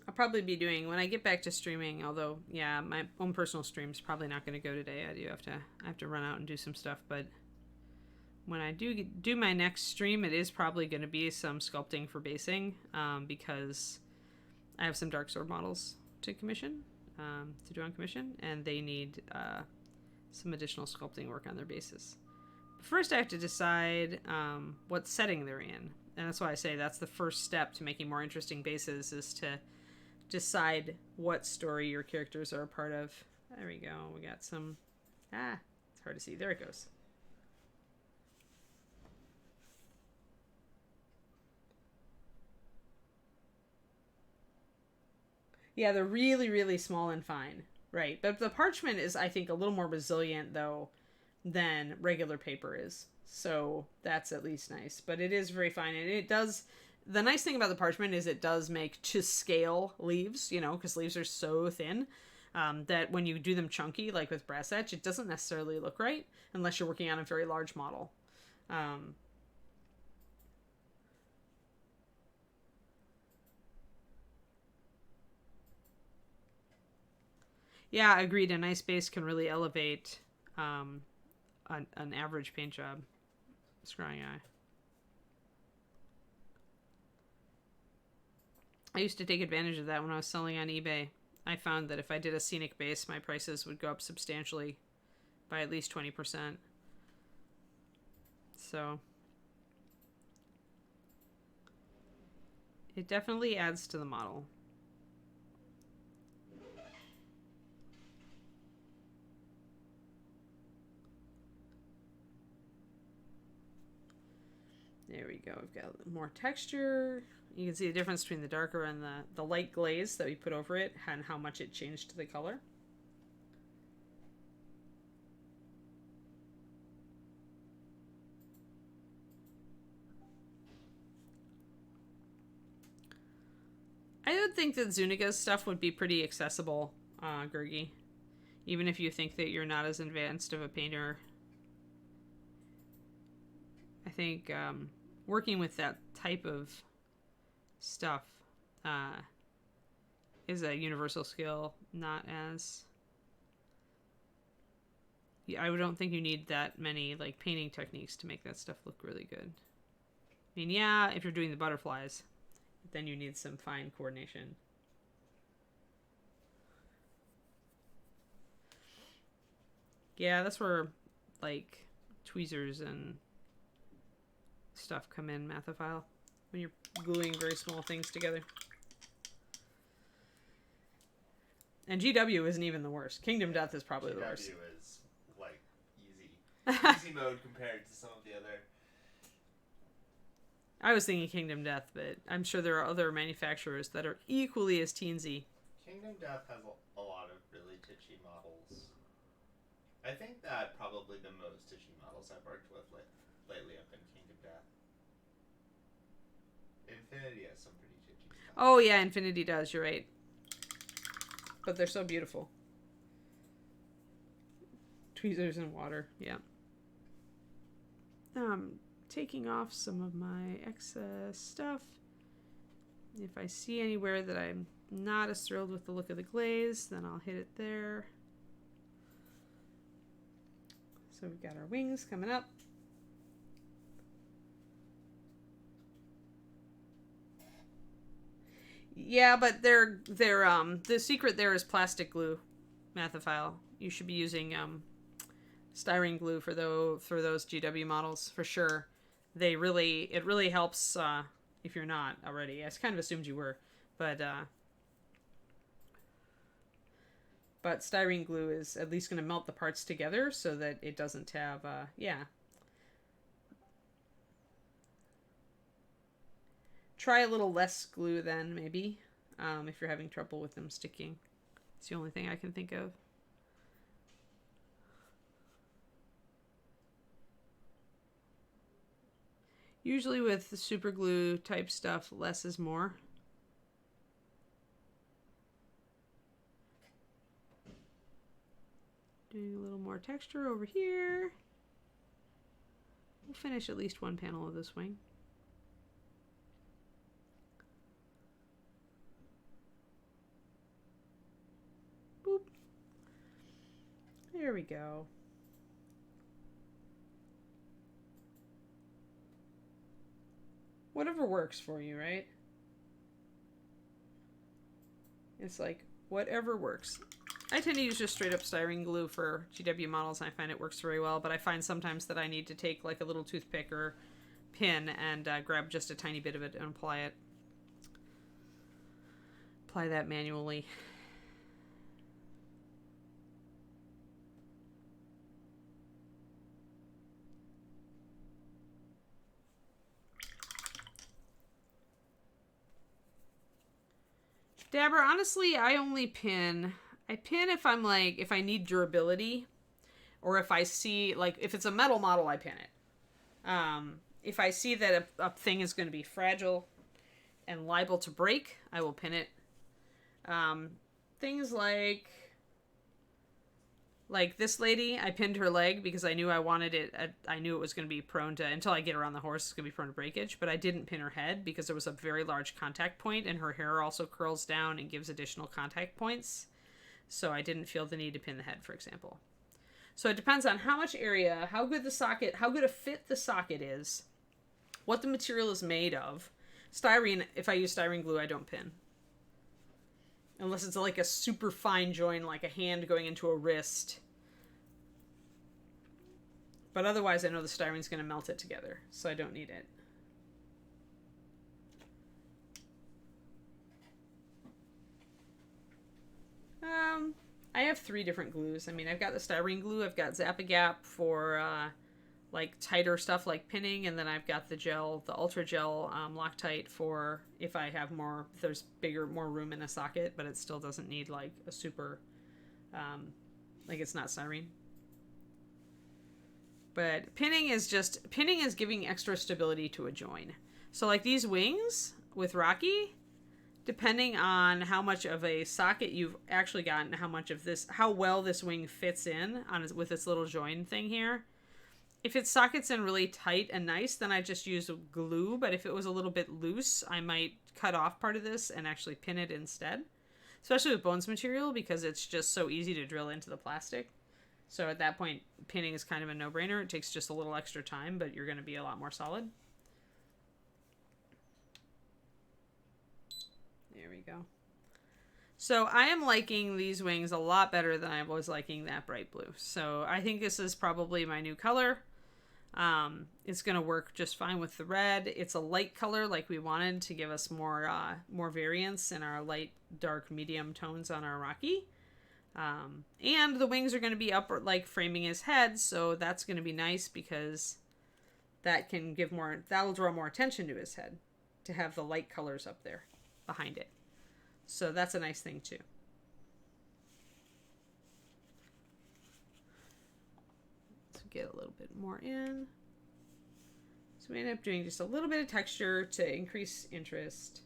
A: I'll probably be doing, when I get back to streaming, although, yeah, my own personal stream's probably not going to go today. I have to run out and do some stuff, but when I do my next stream, it is probably going to be some sculpting for basing, because I have some Dark Sword models to commission, to do on commission, and they need some additional sculpting work on their bases. But first, I have to decide what setting they're in, and that's why I say that's the first step to making more interesting bases, is to decide what story your characters are a part of. There we go. We got some... it's hard to see. There it goes. Yeah, they're really, really small and fine. Right. But the parchment is, I think, a little more resilient, though, than regular paper is. So that's at least nice. But it is very fine. And it does... The nice thing about the parchment is it does make to-scale leaves, you know, because leaves are so thin that when you do them chunky, like with brass etch, it doesn't necessarily look right unless you're working on a very large model. Yeah, agreed. A nice base can really elevate an average paint job. Scrying eye. I used to take advantage of that when I was selling on eBay. I found that if I did a scenic base, my prices would go up substantially by at least 20%. So it definitely adds to the model. There we go. We've got more texture. You can see the difference between the darker and the light glaze that we put over it and how much it changed the color. I would think that Zuniga's stuff would be pretty accessible, Gurgi. Even if you think that you're not as advanced of a painter. I think working with that type of stuff is a universal skill, not as... I don't think you need that many like painting techniques to make that stuff look really good. I mean, yeah, if you're doing the butterflies, then you need some fine coordination. Yeah, that's where like tweezers and stuff come in, Mathophile, when you're gluing very small things together. And GW isn't even the worst. Kingdom Death is probably the worst.
E: GW is like easy mode compared to some of the other.
A: I was thinking Kingdom Death, but I'm sure there are other manufacturers that are equally as teensy.
E: Kingdom Death has a lot of really titchy models. I think that probably the most titchy models I've worked Infinity has some pretty chinchy stuff.
A: Oh yeah, Infinity does, you're right. But they're so beautiful. Tweezers and water, yeah. Taking off some of my excess stuff. If I see anywhere that I'm not as thrilled with the look of the glaze, then I'll hit it there. So we've got our wings coming up. Yeah, but they're the secret there is plastic glue, Mathophile. You should be using styrene glue for those GW models for sure. It really helps if you're not already. I kind of assumed you were, but styrene glue is at least going to melt the parts together so that it doesn't have yeah. Try a little less glue then, maybe, if you're having trouble with them sticking. It's the only thing I can think of. Usually with the super glue type stuff, less is more. Doing a little more texture over here. We'll finish at least one panel of this wing. Boop. There we go. Whatever works for you, right? It's like, whatever works. I tend to use just straight up styrene glue for GW models, and I find it works very well, but I find sometimes that I need to take like a little toothpick or pin and grab just a tiny bit of it and apply it. Apply that manually. Dabber, honestly, I only pin. I pin if I'm like, if I need durability, or if I see, like, if it's a metal model, I pin it. If I see that a thing is going to be fragile and liable to break, I will pin it. Things like this lady, I pinned her leg because I knew I wanted it. I knew it was going to be prone to, until I get her on the horse, it's going to be prone to breakage. But I didn't pin her head because there was a very large contact point, and her hair also curls down and gives additional contact points. So I didn't feel the need to pin the head, for example. So it depends on how much area, how good the socket, how good a fit the socket is, what the material is made of. Styrene, if I use styrene glue, I don't pin. Unless it's like a super fine join, like a hand going into a wrist. But otherwise, I know the styrene's going to melt it together, so I don't need it. I have 3 different glues. I mean, I've got the styrene glue, I've got Zap-A-Gap for like tighter stuff like pinning, and then I've got the gel, the Ultra Gel Loctite for if I have more, if there's more room in a socket, but it still doesn't need like a super, like it's not styrene. But pinning is giving extra stability to a join. So like these wings with Rocky, depending on how much of a socket you've actually gotten, how well this wing fits in with this little join thing here. If it sockets in really tight and nice, then I just use glue. But if it was a little bit loose, I might cut off part of this and actually pin it instead. Especially with bones material, because it's just so easy to drill into the plastic. So at that point, pinning is kind of a no-brainer. It takes just a little extra time, but you're going to be a lot more solid. There we go. So I am liking these wings a lot better than I was liking that bright blue. So I think this is probably my new color. It's going to work just fine with the red. It's a light color like we wanted to give us more variance in our light, dark, medium tones on our Rocky. And the wings are going to be up like framing his head, so that's going to be nice because that can give that'll draw more attention to his head to have the light colors up there behind it. So that's a nice thing too. Let's get a little bit more in. So we ended up doing just a little bit of texture to increase interest.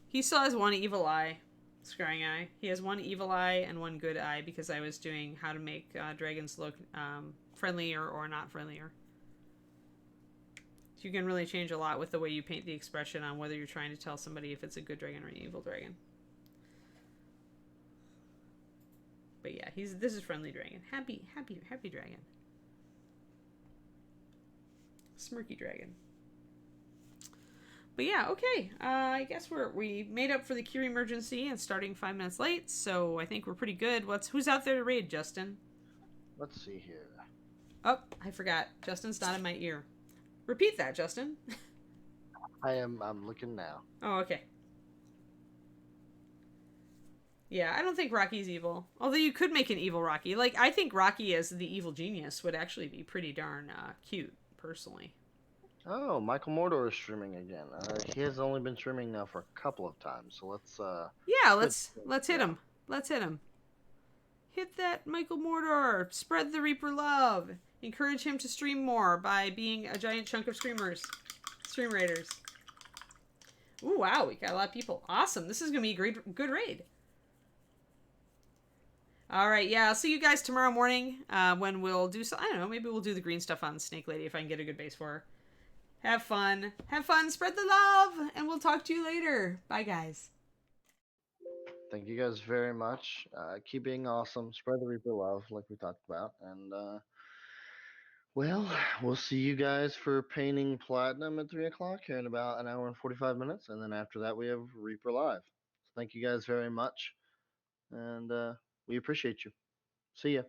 A: He still has one evil eye, scrying eye. He has one evil eye and one good eye because I was doing how to make dragons look friendlier or not friendlier. So you can really change a lot with the way you paint the expression on whether you're trying to tell somebody if it's a good dragon or an evil dragon. But yeah, this is friendly dragon. Happy dragon. Smirky dragon. But yeah, okay. I guess we made up for the Curie emergency and starting 5 minutes late, so I think we're pretty good. Who's out there to raid, Justin?
B: Let's see here.
A: Oh, I forgot. Justin's not in my ear. Repeat that, Justin.
B: I'm looking now.
A: Oh, okay. Yeah, I don't think Rocky's evil. Although you could make an evil Rocky. Like, I think Rocky as the evil genius would actually be pretty darn cute, personally.
B: Oh, Michael Mordor is streaming again. He has only been streaming now for a couple of times, so let's
A: Yeah, let's hit him. Let's hit him. Hit that Michael Mordor. Spread the Reaper love. Encourage him to stream more by being a giant chunk of stream raiders. Ooh, wow, we got a lot of people. Awesome. This is going to be a good raid. All right, yeah, I'll see you guys tomorrow morning when we'll do I don't know, maybe we'll do the green stuff on Snake Lady if I can get a good base for her. Have fun, spread the love, and we'll talk to you later. Bye, guys.
B: Thank you guys very much. Keep being awesome. Spread the Reaper love, like we talked about. And, well, we'll see you guys for painting Platinum at 3 o'clock here in about an hour and 45 minutes. And then after that, we have Reaper Live. So thank you guys very much. And we appreciate you. See ya.